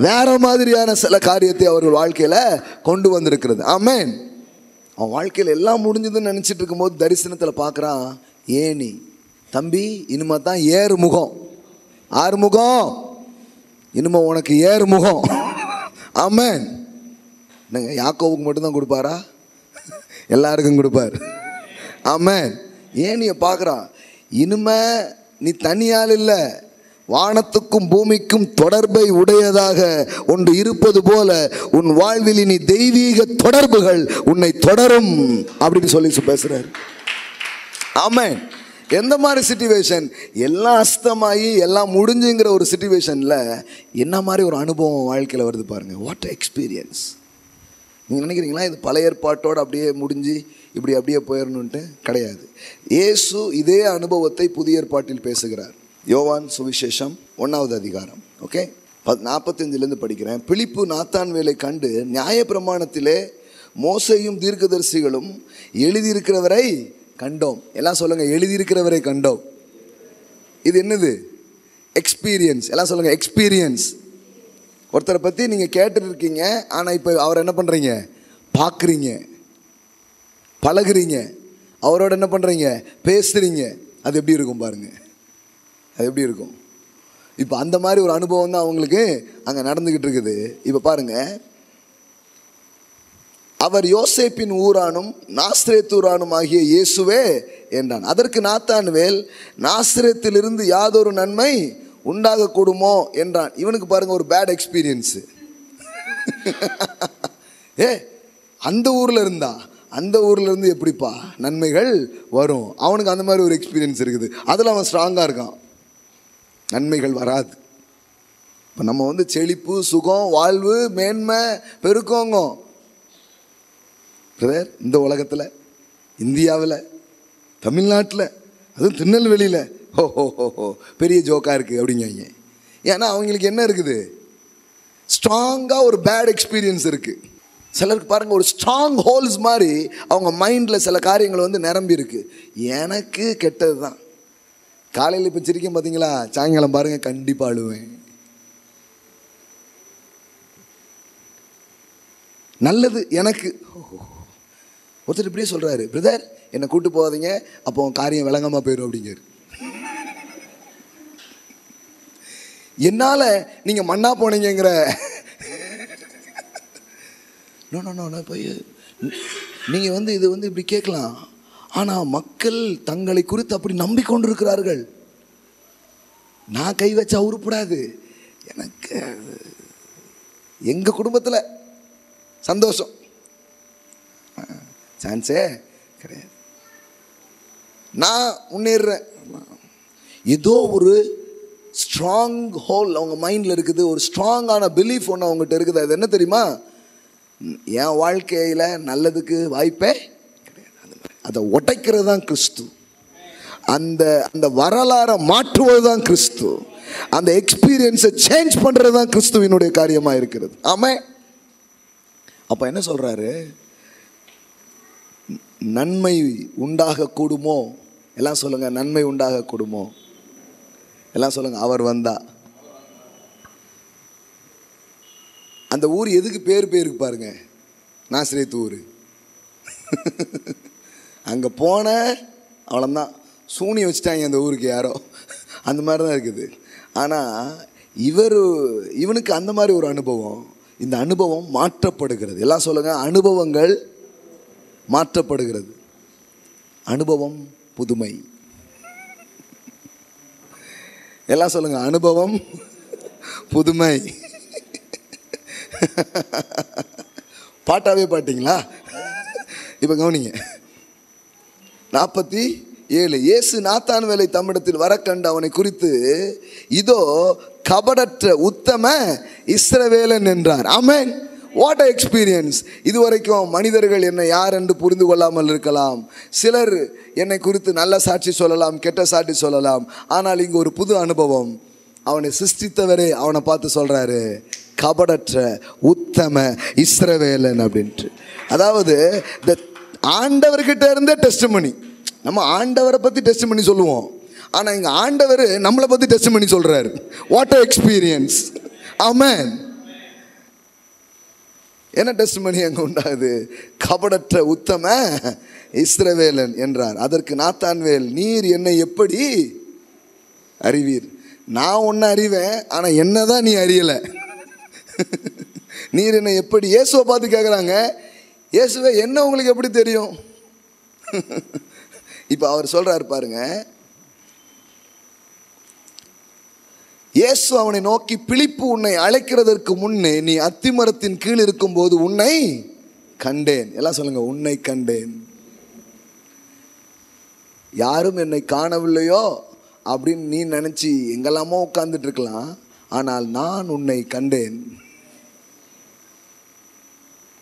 வேற மாதிரியான சில காரியத்தை அவர்கள் வாழ்க்கையில் கொண்டு வந்திருக்கிறது. ஆமென். அவன் வாழ்க்கையில் எல்லாம் முடிஞ்சதுன்னு நினச்சிட்டு இருக்கும்போது தரிசனத்தில் பார்க்குறான், ஏணி தம்பி இனிமே தான் ஏறு முகம், ஆறு முகம், இனிமே உனக்கு ஏறு முகம். ஆமென். என்னங்க, யாக்கோவுக்கு மட்டும்தான் கொடுப்பாரா? எல்லாருக்கும் கொடுப்பார். ஆமென். ஏணியை பார்க்குறான். இனிமே நீ தனியால் இல்லை, வானத்துக்கும் பூமிக்கும் தொடர்பை உடையதாக ஒன்று இருப்பது போல உன் வாழ்வில் நீ தெய்வீக தொடர்புகள் உன்னை தொடரும் அப்படின்னு சொல்லி பேசுறாரு. ஆமென். எந்த மாதிரி சிச்சுவேஷன், எல்லாம் அஸ்தமாகி எல்லாம் முடிஞ்சுங்கிற ஒரு சிச்சுவேஷனில் என்ன மாதிரி ஒரு அனுபவம் வாழ்க்கையில் வருது பாருங்கள். What experience. நீங்கள் நினைக்கிறீங்களா இது பழைய ஏற்பாட்டோடு அப்படியே முடிஞ்சு இப்படி அப்படியே போயிடணுன்ட்டு? கிடையாது. இயேசு இதே அனுபவத்தை புதிய ஏற்பாட்டில் பேசுகிறார். யோவான் சுவிசேஷம் 1வது அதிகாரம், ஓகே, 45 படிக்கிறேன். பிலிப்பு நாத்தான்வேலை கண்டு, நியாயப்பிரமாணத்திலே மோசேயும் தீர்க்கதரிசிகளும் எழுதியிருக்கிறவரை கண்டோம். எல்லாம் சொல்லுங்க, எழுதியிருக்கிறவரை கண்டோம். இது என்னது? எக்ஸ்பீரியன்ஸ். எல்லாம் சொல்லுங்க எக்ஸ்பீரியன்ஸ். ஒருத்தரை பற்றி நீங்கள் கேட்டுட்டு இருக்கீங்க, ஆனால் இப்போ அவரை என்ன பண்ணுறீங்க? பார்க்குறீங்க, பழகுறீங்க, அவரோட என்ன பண்ணுறீங்க? பேசுகிறீங்க. அது எப்படி இருக்கும் பாருங்கள், அது எப்படி இருக்கும்? இப்போ அந்த மாதிரி ஒரு அனுபவம் தான் அவங்களுக்கு அங்கே நடந்துக்கிட்டு இருக்குது. இப்போ பாருங்கள், அவர் யோசேப்பின் ஊரானும் நாசரேத்தூரானும் ஆகிய இயேசுவே என்றான். அதற்கு நாத்தான்வேல், நாசரேத்திலிருந்து யாதொரு நன்மை உண்டாக கூடுமோ என்றான். இவனுக்கு பாருங்க ஒரு பேட் எக்ஸ்பீரியன்ஸு. அந்த ஊரில் இருந்தா, அந்த ஊரில் இருந்து எப்படிப்பா நன்மைகள் வரும்? அவனுக்கு அந்த மாதிரி ஒரு எக்ஸ்பீரியன்ஸ் இருக்குது. அதில் அவன் ஸ்ட்ராங்காக இருக்கான். நன்மைகள் வராது. இப்போ நம்ம செழிப்பு, சுகம், வாழ்வு, மேன்மை, பெருக்கோங்க இந்த உலகத்தில், இந்தியாவில், தமிழ்நாட்டில், அதுவும் திருநெல்வேலியில் ஓ பெரிய ஜோக்காக இருக்குது அப்படிங்க. ஏன்னா அவங்களுக்கு என்ன இருக்குது? ஸ்ட்ராங்காக ஒரு பேட் எக்ஸ்பீரியன்ஸ் இருக்குது. சிலருக்கு பாருங்கள் ஒரு ஸ்ட்ராங் ஹோல்ஸ் மாதிரி அவங்க மைண்டில் சில காரியங்கள் நிரம்பி இருக்கு. எனக்கு கெட்டது தான். காலையில் இப்போ சிரிக்கும் பார்த்தீங்களா, சாயங்காலம் பாருங்கள் கண்டிப்பாக அழுவேன். நல்லது எனக்கு. ஒருத்தர் இப்படியே சொல்கிறாரு, பிரதர் என்னை கூப்பிட்டு போகாதீங்க, அப்போ காரியம் விளங்காமல் போயிடும் அப்படிங்கிறார். என்னால் நீங்கள் மண்ணா போனீங்கிற போய் நீங்கள் இது இப்படி கேட்கலாம். ஆனால் மக்கள் தங்களை குறித்து அப்படி நம்பிக்கொண்டிருக்கிறார்கள். நான் கை வச்சா உருப்படாது. எனக்கு எங்கள் குடும்பத்தில் சந்தோஷம் சான்ஸே கிடையாது. நான் முன்னேறுறேன். ஏதோ ஒரு ஸ்ட்ராங் ஹோல் அவங்க மைண்டில் இருக்குது. ஒரு ஸ்ட்ராங்கான பிலீஃப் ஒன்று அவங்ககிட்ட இருக்குது. அது என்ன தெரியுமா? என் வாழ்க்கையில் நல்லதுக்கு வாய்ப்பே கிடையாது. அதை உடைக்கிறது தான் கிறிஸ்து. அந்த அந்த வரலாறை மாற்றுவது தான் கிறிஸ்து. அந்த எக்ஸ்பீரியன்ஸை சேஞ்ச் பண்ணுறது தான் கிறிஸ்துவினுடைய காரியமாக இருக்கிறது. ஆமாம். அப்போ என்ன சொல்கிறாரு? நன்மை உண்டாக கூடுமோ? எல்லாம் சொல்லுங்கள், நன்மை உண்டாக கூடுமோ? எல்லாம் சொல்லுங்கள், அவர் வந்தா. அந்த ஊர் எதுக்கு பேருக்கு பாருங்க, நாசரேத்து ஊர். அங்கே போன அவ்வளோதான், சூனியம் வச்சுட்டாங்க அந்த ஊருக்கு யாரோ, அந்த மாதிரி தான் இருக்குது. ஆனால் இவனுக்கு அந்த மாதிரி ஒரு அனுபவம். இந்த அனுபவம் மாற்றப்படுகிறது. எல்லாம் சொல்லுங்கள், அனுபவங்கள் மாற்றப்படுகிறது. அனுபவம் புதுமை. எல்லாம் சொல்லுங்கள், அனுபவம் புதுமை. பாட்டாவே இப்போ கவனிங்க. 47 இயேசு நாத்தான்வேலை தம்மிடத்தில் வர கண்டு அவனை குறித்து, இதோ கபடற்ற உத்தம இஸ்ரவேலன் என்றார். ஆமென். What experience! இதுவரைக்கும் மனிதர்கள் என்னை யார் என்று புரிந்து கொள்ளாமல் இருக்கலாம். சிலர் என்னை குறித்து நல்ல சாட்சி சொல்லலாம், கெட்ட சாட்சி சொல்லலாம். ஆனால் இங்கு ஒரு புது அனுபவம். அவனை சிருஷ்டித்தவரே அவனை பார்த்து சொல்றாரு, கபடற்ற உத்தம இஸ்ரவேலன் அப்படின்ட்டு. அதாவது ஆண்டவர்கிட்ட இருந்தே டெஸ்டிமனி. நம்ம ஆண்டவரை பற்றி டெஸ்டிமனி சொல்லுவோம், ஆனால் இங்கே ஆண்டவர் நம்மளை பற்றி டெஸ்டிமனி சொல்றாரு. What experience! ஆமென். என்ன டெஸ்டிமனி அங்கே உண்டாகுது? கபடற்ற உத்தம இஸ்ரவேலன் என்றார். அதற்கு நாத்தான்வேல், நீர் என்னை எப்படி அறிவீர்? நான் ஒன்று அறிவேன், ஆனால் என்னதான் நீ அறியலை. நீர் என்னை எப்படி? இயேசுவை பார்த்து கேட்குறாங்க, இயேசுவே என்ன உங்களுக்கு எப்படி தெரியும்? இப்போ அவர் சொல்றாரு பாருங்க. இயேசு அவனை நோக்கி, பிலிப்பு உன்னை அழைக்கிறதற்கு முன்னே நீ அத்திமரத்தின் கீழ் இருக்கும் போது உன்னை கண்டேன். எல்லாம் சொல்லுங்க, உன்னை கண்டேன். யாரும் என்னை காணவில்லையோ அப்படின்னு நீ நினைச்சி எங்கெல்லாமோ உட்கார்ந்துட்டு இருக்கலாம். ஆனால் நான் உன்னை கண்டேன்,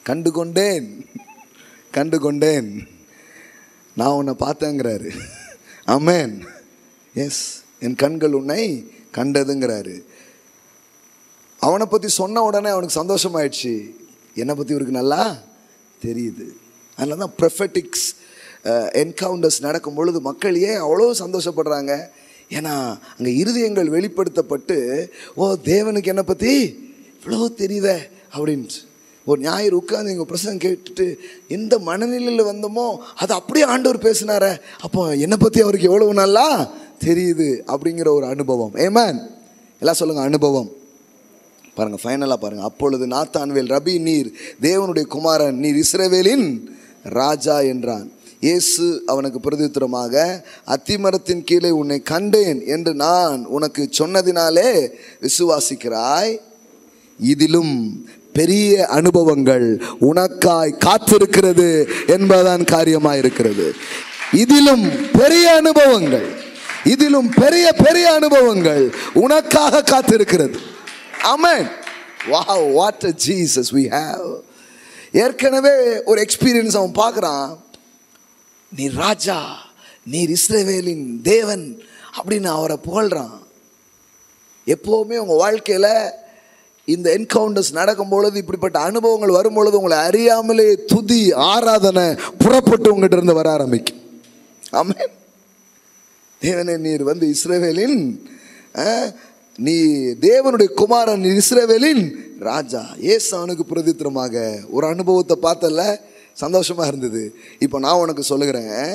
கண்டுகொண்டேன். நான் உன்னை பார்த்தேங்கிறாரு. ஆமென். எஸ், என் கண்கள் உன்னை கண்டதுங்கிறாரு. அவனை பற்றி சொன்ன உடனே அவனுக்கு சந்தோஷமாயிடுச்சு. என்னை பற்றி இவருக்கு நல்லா தெரியுது. அதனால தான் ப்ரொஃபெட்டிக்ஸ் என்கவுண்டர்ஸ் நடக்கும் பொழுது மக்கள் ஏன் அவ்வளோ சந்தோஷப்படுறாங்க? ஏன்னா அங்கே இருதயங்கள் வெளிப்படுத்தப்பட்டு, ஓ தேவனுக்கு என்னை பற்றி இவ்வளோ தெரியுதே அப்படின்ட்டு. ஒரு ஞாயிறு உட்காந்து எங்கள் பிரசங்கம் கேட்டுட்டு எந்த மனநிலையில் வந்தோமோ அது அப்படியே ஆண்டவர் பேசினாரே, அப்போ என்னை பற்றி அவருக்கு எவ்வளவு நல்லா தெரியுது அப்படிங்கிற ஒரு அனுபவம். ஆமென். எல்லாம் சொல்லுங்கள், அனுபவம். பாருங்க, ஃபைனலாக பாருங்க. அப்பொழுது நாத்தான்வேல், ரபி, நீர் தேவனுடைய குமாரன், நீர் இஸ்ரவேலின் ராஜா என்றான். இயேசு அவனுக்கு பிரதியுத்தரமாக, அத்திமரத்தின் கீழே உன்னை கண்டேன் என்று நான் உனக்கு சொன்னதினாலே விசுவாசிக்கிறாய். இதிலும் பெரிய அனுபவங்கள் உனக்காய் காத்திருக்கிறது என்பதுதான் காரியமாயிருக்கிறது. இதிலும் பெரிய அனுபவங்கள், இதிலும் பெரிய பெரிய அனுபவங்கள் உனக்காக காத்திருக்கிறது. ஆமென். Wow, what a Jesus we have. ஏற்கனவே ஒரு எக்ஸ்பீரியன்ஸ் அவன் பார்க்குறான். நீர் ராஜா, நீர் இஸ்ரவேலின் தேவன் அப்படின்னு அவரை புகழ்றான். எப்போவுமே உங்கள் வாழ்க்கையில் இந்த என்கவுண்டர்ஸ் நடக்கும் பொழுது, இப்படிப்பட்ட அனுபவங்கள் வரும் பொழுது, உங்களை அறியாமலே துதி ஆராதனை புறப்பட்டு உங்ககிட்ட இருந்து வர ஆரம்பிக்கும். ஆமென். தேவனே, நீர் இஸ்ரவேலின், நீ தேவனுடைய குமாரன், நீ இஸ்ரவேலின் ராஜா. ஏசு அவனுக்கு பிரதித்திரமாக ஒரு அனுபவத்தை பார்த்தல, சந்தோஷமா இருந்தது. இப்போ நான் உனக்கு சொல்லுகிறேன்,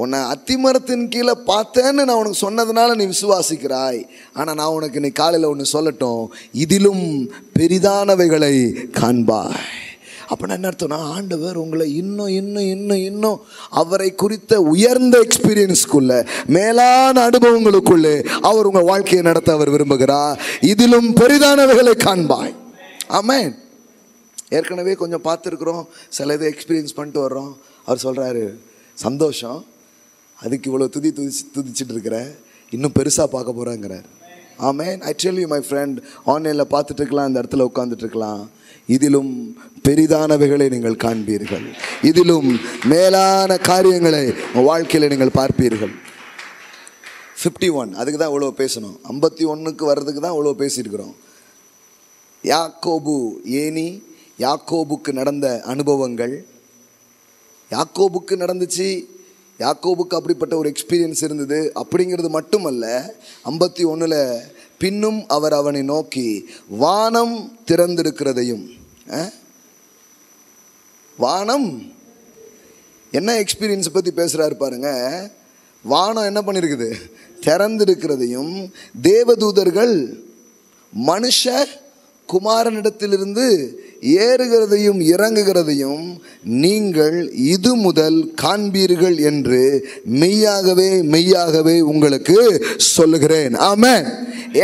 உன்னை அத்திமரத்தின் கீழே பார்த்தேன்னு நான் உனக்கு சொன்னதுனால நீ விசுவாசிக்கிறாய். ஆனால் நான் உனக்கு இன்னைக்கு காலையில் ஒன்று சொல்லட்டும், இதிலும் பெரிதானவைகளை காண்பாய். அப்படின்னா என்ன அர்த்தம்னா, ஆண்டவர் உங்களை இன்னும் இன்னும் இன்னும் இன்னும் அவரை குறித்த உயர்ந்த எக்ஸ்பீரியன்ஸ்க்குள்ள, மேலான அனுபவங்களுக்குள்ளே அவர் உங்கள் வாழ்க்கையை நடத்த அவர் விரும்புகிறார். இதிலும் பெரிதானவைகளை காண்பாய். ஆமென். ஏற்கனவே கொஞ்சம் பார்த்துருக்குறோம், சில இதை எக்ஸ்பீரியன்ஸ் பண்ணிட்டு வர்றோம். அவர் சொல்கிறாரு, சந்தோஷம், அதுக்கு இவ்வளோ துதிச்சுட்டு இருக்கிற, இன்னும் பெருசாக பார்க்க போகிறாங்கிறார். Amen. I tell you my friend, ஆன்லைனில் பார்த்துட்டு இருக்கலாம், இந்த இடத்துல உட்காந்துட்டு இருக்கலாம், இதிலும் பெரிதானவைகளை நீங்கள் காண்பீர்கள், இதிலும் மேலான காரியங்களை உங்கள் வாழ்க்கையில் நீங்கள் பார்ப்பீர்கள். 51, அதுக்கு தான் இவ்வளோ பேசணும். 51க்கு வர்றதுக்கு தான் இவ்வளோ பேசியிருக்கிறோம். யாக்கோபு ஏனி, யாக்கோபுக்கு நடந்த அனுபவங்கள். யாக்கோபுக்கு நடந்துச்சு, யாக்கோபுக்கு அப்படிப்பட்ட ஒரு எக்ஸ்பீரியன்ஸ் இருந்தது அப்படிங்கிறது மட்டுமல்ல. 51ல் பின்னும் அவர் அவனை நோக்கி வானம் திறந்திருக்கிறதையும், வானம் என்ன எக்ஸ்பீரியன்ஸ் பற்றி பேசுகிறாரு பாருங்க. வானம் என்ன பண்ணியிருக்குது, திறந்திருக்கிறதையும், தேவதூதர்கள் மனுஷ குமாரனிடத்திலிருந்து ஏறுகிறதையும் இறங்குகிறதையும் நீங்கள் இது முதல் காண்பீர்கள் என்று மெய்யாகவே மெய்யாகவே உங்களுக்கு சொல்லுகிறேன். ஆமென்.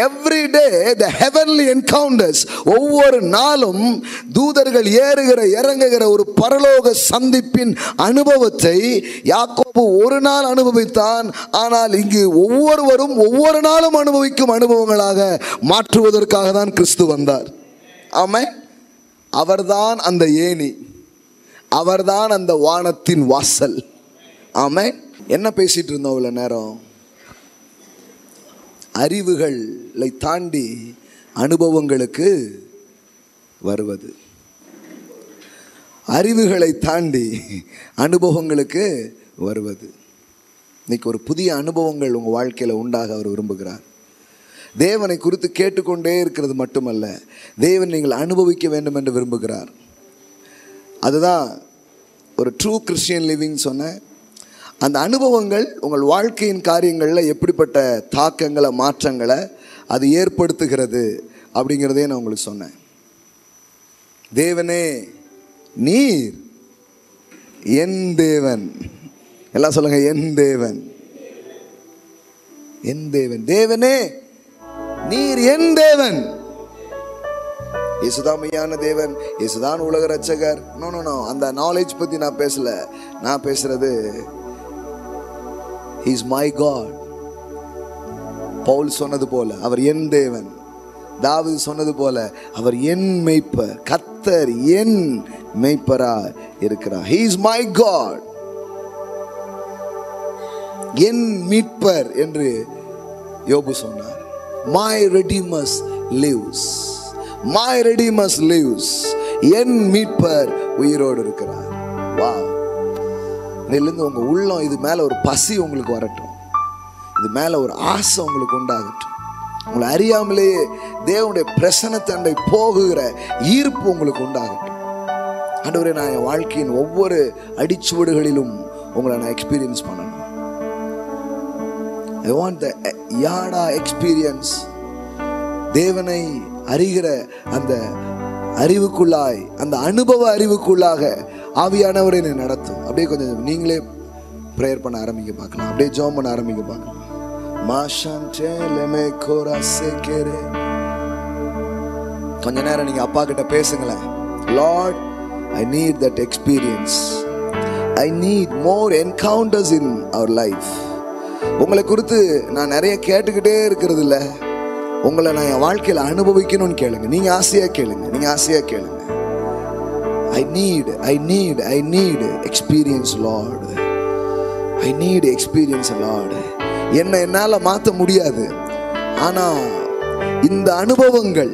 Every day the heavenly encounters, ஒவ்வொரு நாளும் தூதர்கள் ஏறுகிற இறங்குகிற ஒரு பரலோக சந்திப்பின் அனுபவத்தை யாக்கோபு ஒரு நாள் அனுபவித்தான். ஆனால் இங்கு ஒவ்வொருவரும் ஒவ்வொரு நாளும் அனுபவிக்கும் அனுபவங்களாக மாற்றுவதற்காக தான் கிறிஸ்து வந்தார். ஆமென். அவர்தான் அந்த ஏணி, அவர்தான் அந்த வானத்தின் வாசல். ஆமென். என்ன பேசிட்டு இருந்தோம் இவ்வளோ நேரம்? அறிவுகளை தாண்டி அனுபவங்களுக்கு வருவது, அறிவுகளை தாண்டி அனுபவங்களுக்கு வருவது. இன்னைக்கு ஒரு புதிய அனுபவங்கள் உங்கள் வாழ்க்கையில் உண்டாக அவர் விரும்புகிறார். தேவனை குறித்து கேட்டுக்கொண்டே இருக்கிறது மட்டுமல்ல, தேவன் நீங்கள் அனுபவிக்க வேண்டும் என்று விரும்புகிறார். அதுதான் ஒரு ட்ரூ கிறிஸ்டியன் லிவிங் சொன்ன அந்த அனுபவங்கள் உங்கள் வாழ்க்கையின் காரியங்களில் எப்படிப்பட்ட தாக்கங்களை, மாற்றங்களை அது ஏற்படுத்துகிறது அப்படிங்கிறதே நான் உங்களுக்கு சொன்னேன். தேவனே நீர் என் தேவன். எல்லாம் சொல்லுங்க, என் தேவன், என் தேவன். தேவனே நீர் என் தேவன். இயேசுதான் மெய்யான தேவன், இயேசுதான் உலக ரட்சகர். நோ நோ நோ, அந்த நாலேஜ் பத்தி நான் பேசல. நான் பேசுறது He is my God. Pavul சொன்னது போல அவர் என் தேவன். தாவீது சொன்னது போல அவர் என் மேய்ப்பர். கர்த்தர் என் மேய்ப்பரா இருக்கிறார். He is my God. என் மீட்பர் என்று யோபு சொன்னார். My Redeemer lives. My Redeemer lives. என் மீட்பர் உயிரோடு இருக்கிறார். வா, இதிலிருந்து உங்க உள்ளம் இது மேல ஒரு பசி உங்களுக்கு வரட்டும், இது மேல ஒரு ஆசை உங்களுக்கு உண்டாகட்டும். உங்களை அறியாமலேயே தேவனுடைய பிரசன்னத்தண்டை போகுகிற ஈர்ப்பு உங்களுக்கு உண்டாகட்டும். ஆண்டவரே, நான் என் வாழ்க்கையின் ஒவ்வொரு அடிச்சுவடுகளிலும் உங்களை நான் எக்ஸ்பீரியன்ஸ் பண்ணணும். I want the yada experience. தேவனை அறிகிற அந்த அறிவுக்குள்ளாய், அந்த அனுபவ அறிவுக்குள்ளாக ஆவியானவரை நடத்தும். அப்படியே கொஞ்சம் நீங்களே ப்ரேயர் பண்ண ஆரம்பிக்க பார்க்கலாம். அப்படியே ஜெபம் பண்ண ஆரம்பிக்க பார்க்கலாம். கொஞ்ச நேரம் நீங்க அப்பா கிட்ட பேசுங்களேன். Lord, I need that experience. I need more encounters in our life. உங்களை குறித்து நான் நிறைய கேட்டுக்கிட்டே இருக்கிறது இல்லை, உங்களை நான் என் வாழ்க்கையில் அனுபவிக்கணும்னு கேளுங்க. நீங்க ஆசையா கேளுங்க, நீங்க ஆசையா கேளுங்க. I need experience, Lord. I need experience, Lord. என்னால மாற்ற முடியாது, ஆனா இந்த அனுபவங்கள்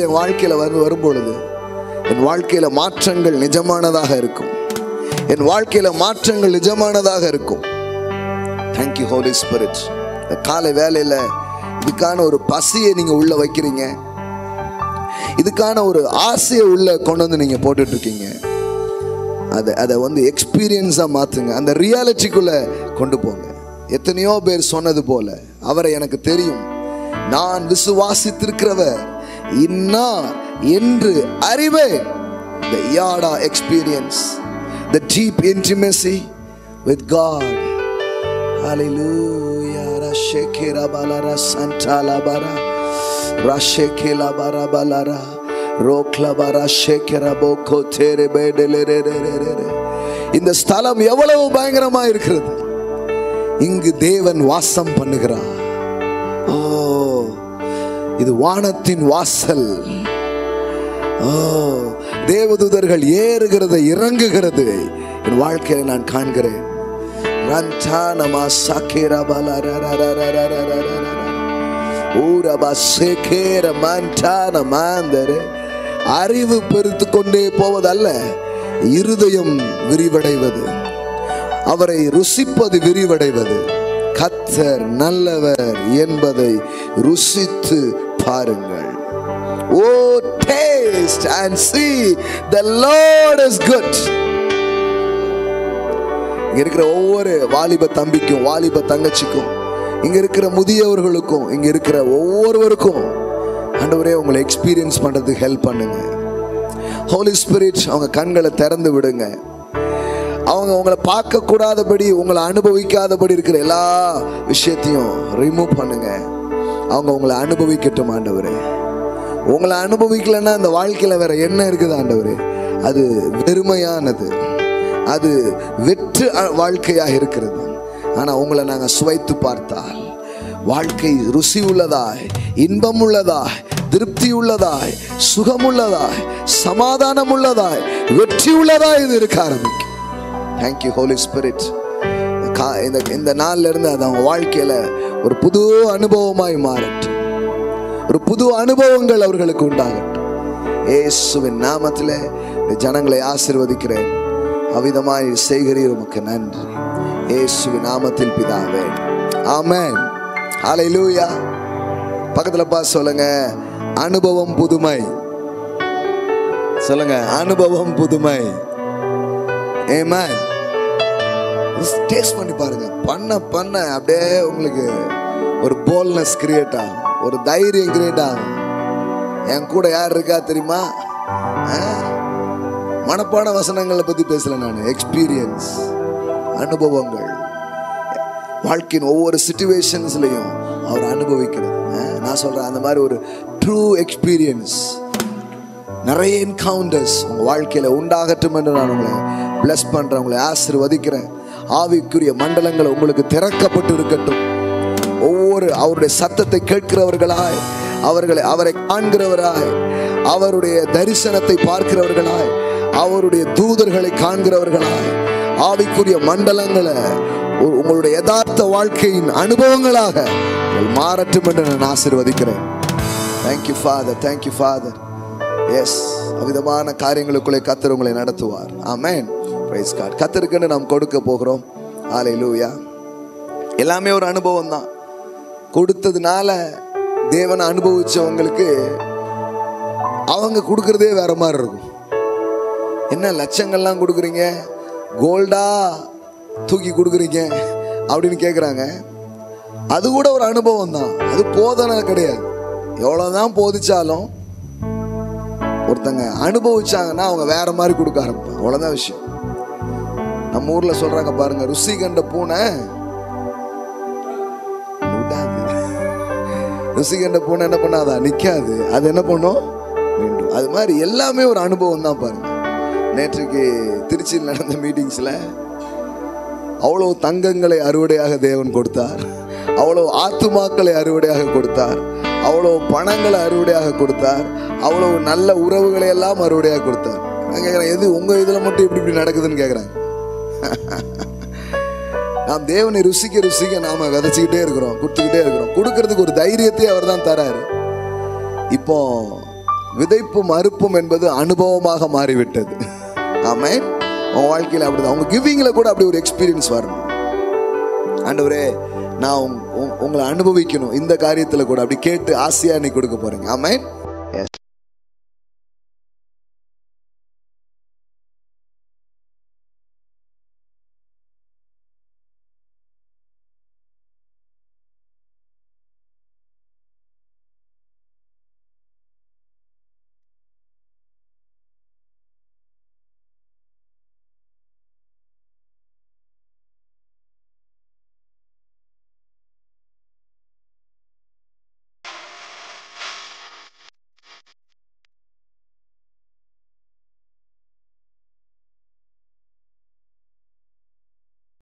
என் வாழ்க்கையில வரும்பொழுது என் வாழ்க்கையில மாற்றங்கள் நிஜமானதாக இருக்கும். என் வாழ்க்கையில மாற்றங்கள் நிஜமானதாக இருக்கும். Thank you holy spirit. காலை வேலையில இதுக்கான ஒரு பசியை நீங்க உள்ள வைக்கிறீங்க, இதுக்கான ஒரு ஆசையை உள்ள கொண்டு வந்து நீங்க போட்டுட்டு இருக்கீங்க. அதை வந்து எக்ஸ்பீரியன்ஸா மாத்துங்க, அந்த ரியாலிட்டிக்குள்ள கொண்டு போங்க. எத்தனையோ பேர் சொன்னது போல, அவரை எனக்கு தெரியும், நான் விசுவாசித்திருக்கிறவர் இன்னார் என்று அறிவேன். The yada experience, the deep intimacy with God. Hallelujah. Rashekera balara santala bara, rashekela bara balara, rokla bara shekera boko tere bedelere. இந்த ஸ்தலம் எவ்வளவு பயங்கரமா இருக்கிறது. இங்கு தேவன் வாசம் பண்ணுகிறார். ஓ, இது வானத்தின் வாசல். ஓ, தேவதூதர்கள் ஏறுகிறது இறங்குகிறது என் வாழ்க்கையில நான் காண்கிறேன். அறிவு பெருத்து கொண்டே போவதல்ல, இருதயம் விரிவடைவது, அவரை ருசிப்பது விரிவடைவது. கர்த்தர் நல்லவர் என்பதை ருசித்து பாருங்கள். Oh, taste and see the Lord is good. இங்க இருக்கிற ஒவ்வொரு வாலிப தம்பிக்கும், வாலிப தங்கச்சிக்கும், இங்க இருக்கிற முதியவர்களுக்கும், இங்க இருக்கிற ஒவ்வொருவருக்கும் ஆண்டவரே உங்களை எக்ஸ்பீரியன்ஸ் பண்றதுக்கு ஹெல்ப் பண்ணுங்க. ஹோலி ஸ்பிரிட் அவங்க கண்களை திறந்து விடுங்க. அவங்க உங்களை பார்க்க கூடாதபடி, உங்களை அனுபவிக்காதபடி இருக்கிற எல்லா விஷயத்தையும் ரிமூவ் பண்ணுங்க. அவங்க உங்களை அனுபவிக்கட்டும் ஆண்டவரே. உங்களை அனுபவிக்கலன்னா இந்த வாழ்க்கையில வேற என்ன இருக்குது ஆண்டவரே? அது வெறுமையானது, அது வெற்று வாழ்க்கையாக இருக்கிறது. ஆனா உங்களை நாங்க சுவைத்து பார்த்தால் வாழ்க்கை ருசி உள்ளதாய், இன்பம் உள்ளதாய், திருப்தி உள்ளதாய், சுகம் உள்ளதாய், சமாதானம் உள்ளதாய், வெற்றி உள்ளதாய் இது இருக்க ஆரம்பிக்கும். Thank you holy spirit. இந்த நாள்ல இருந்து அது அவங்க வாழ்க்கையில ஒரு புது அனுபவமாய் மாறட்டும், ஒரு புது அனுபவங்கள் அவர்களுக்கு உண்டாகட்டும். இயேசுவின் நாமத்திலே ஜனங்களை ஆசீர்வதிக்கிறேன். அவ்விதமாய் செய்கிறீர், உமக்கு நன்றி. இயேசுவின் நாமத்தில் பிதாவே, ஆமென். ஹல்லேலூயா. பக்கத்துல பார்த்து சொல்லுங்க, அனுபவம் புதுமை. சொல்லுங்க, அனுபவம் புதுமை. ஆமென். டேஸ்ட் பண்ணி பாருங்க. பண்ண அப்படியே உங்களுக்கு ஒரு போல்னஸ் கிரியேட் ஆகும், ஒரு தைரியம் கிரியேட் ஆகும். என் கூட யார் இருக்கா தெரியுமா? மனப்பாட வசனங்களை பத்தி பேசல நான். எக்ஸ்பீரியன்ஸ், அனுபவங்கள். வாழ்க்கையின் ஒவ்வொரு சிச்சுவேஷன்ஸ்லையும் அவர் அனுபவிக்கிறது. நான் சொல்றேன், அந்த மாதிரி ஒரு ட்ரூ எக்ஸ்பீரியன்ஸ், நிறைய என்கவுண்டர்ஸ் உங்க வாழ்க்கையில உண்டாகட்டும் என்று நான் உங்களை பிளஸ் பண்றேன், உங்களை ஆசீர்வதிக்கிறேன். ஆவிக்குரிய மண்டலங்கள் உங்களுக்கு திறக்கப்பட்டு இருக்கட்டும். ஒவ்வொரு அவருடைய சத்தத்தை கேட்கிறவர்களாய், அவரை காண்கிறவராய், அவருடைய தரிசனத்தை பார்க்கிறவர்களாய், அவருடைய தூதர்களை காண்கிறவர்களாய், ஆவிக்குரிய மண்டலங்களை உங்களுடைய யதார்த்த வாழ்க்கையின் அனுபவங்களாக மாறட்டும் என்று நான் ஆசீர்வதிக்கிறேன். Thank you father, thank you father. Yes, அவ்விதமான காரியங்களுக்குள்ளே கர்த்தர் உங்களை நடத்துவார். ஆமென். Price God. கர்த்தருக்குன்னு நாம் கொடுக்க போகிறோம். ஹல்லேலூயா. எல்லாமே ஒரு அனுபவம் தான். கொடுத்ததுனால தேவனை அனுபவிச்சவங்களுக்கு அவங்க கொடுக்கறதே வேற மாதிரி இருக்கும். என்ன லட்சங்கள்லாம் கொடுக்குறீங்க, கோல்டா தூக்கி கொடுக்குறீங்க அப்படின்னு கேட்குறாங்க. அது கூட ஒரு அனுபவம் தான், அது போதனை கிடையாது. எவ்வளவுதான் போதிச்சாலும் ஒருத்தங்க அனுபவிச்சாங்கன்னா அவங்க வேற மாதிரி கொடுக்க ஆரம்பிப்பாங்க. அவ்வளவுதான் விஷயம். நம்ம ஊர்ல சொல்றாங்க பாருங்க, ருசி கண்ட பூனை விடாது. ருசி கண்ட பூனை என்ன பண்ணாதா, நிக்காது. அது என்ன பண்ணும், மீண்டும். அது மாதிரி எல்லாமே ஒரு அனுபவம் தான் பாருங்க. நேற்றுக்கு திருச்சியில் நடந்த மீட்டிங்ஸ்ல அவ்வளவு தங்கங்களை அறுவடையாக தேவன் கொடுத்தார், அவ்வளவு ஆத்துமாக்களை அறுவடையாக கொடுத்தார், அவ்வளவு பணங்களை அறுவடையாக கொடுத்தார், அவ்வளவு நல்ல உறவுகளை எல்லாம் அறுவடையாக கொடுத்தார். நான் கேட்குறேன், எது உங்க இதுல மட்டும் இப்படி நடக்குதுன்னு கேட்குறாங்க. நாம் தேவனை ருசிக்க ருசிக்க நாம விதைச்சிக்கிட்டே இருக்கிறோம், கொடுத்துக்கிட்டே இருக்கிறோம். கொடுக்கறதுக்கு ஒரு தைரியத்தை அவர் தான் தராரு. இப்போ விதைப்பும் அறுப்பும் என்பது அனுபவமாக மாறிவிட்டது. ஆமென். உங்க வாழ்க்கையில் அப்படிதான். உங்க கிவிங்ல கூட அப்படி ஒரு எக்ஸ்பீரியன்ஸ் வரணும். ஆண்டவரே, நான் உங்களை அனுபவிக்கணும் இந்த காரியத்துல கூட, அப்படி கேட்டு ஆசையா நீ கொடுக்க போறீங்க. ஆமென்.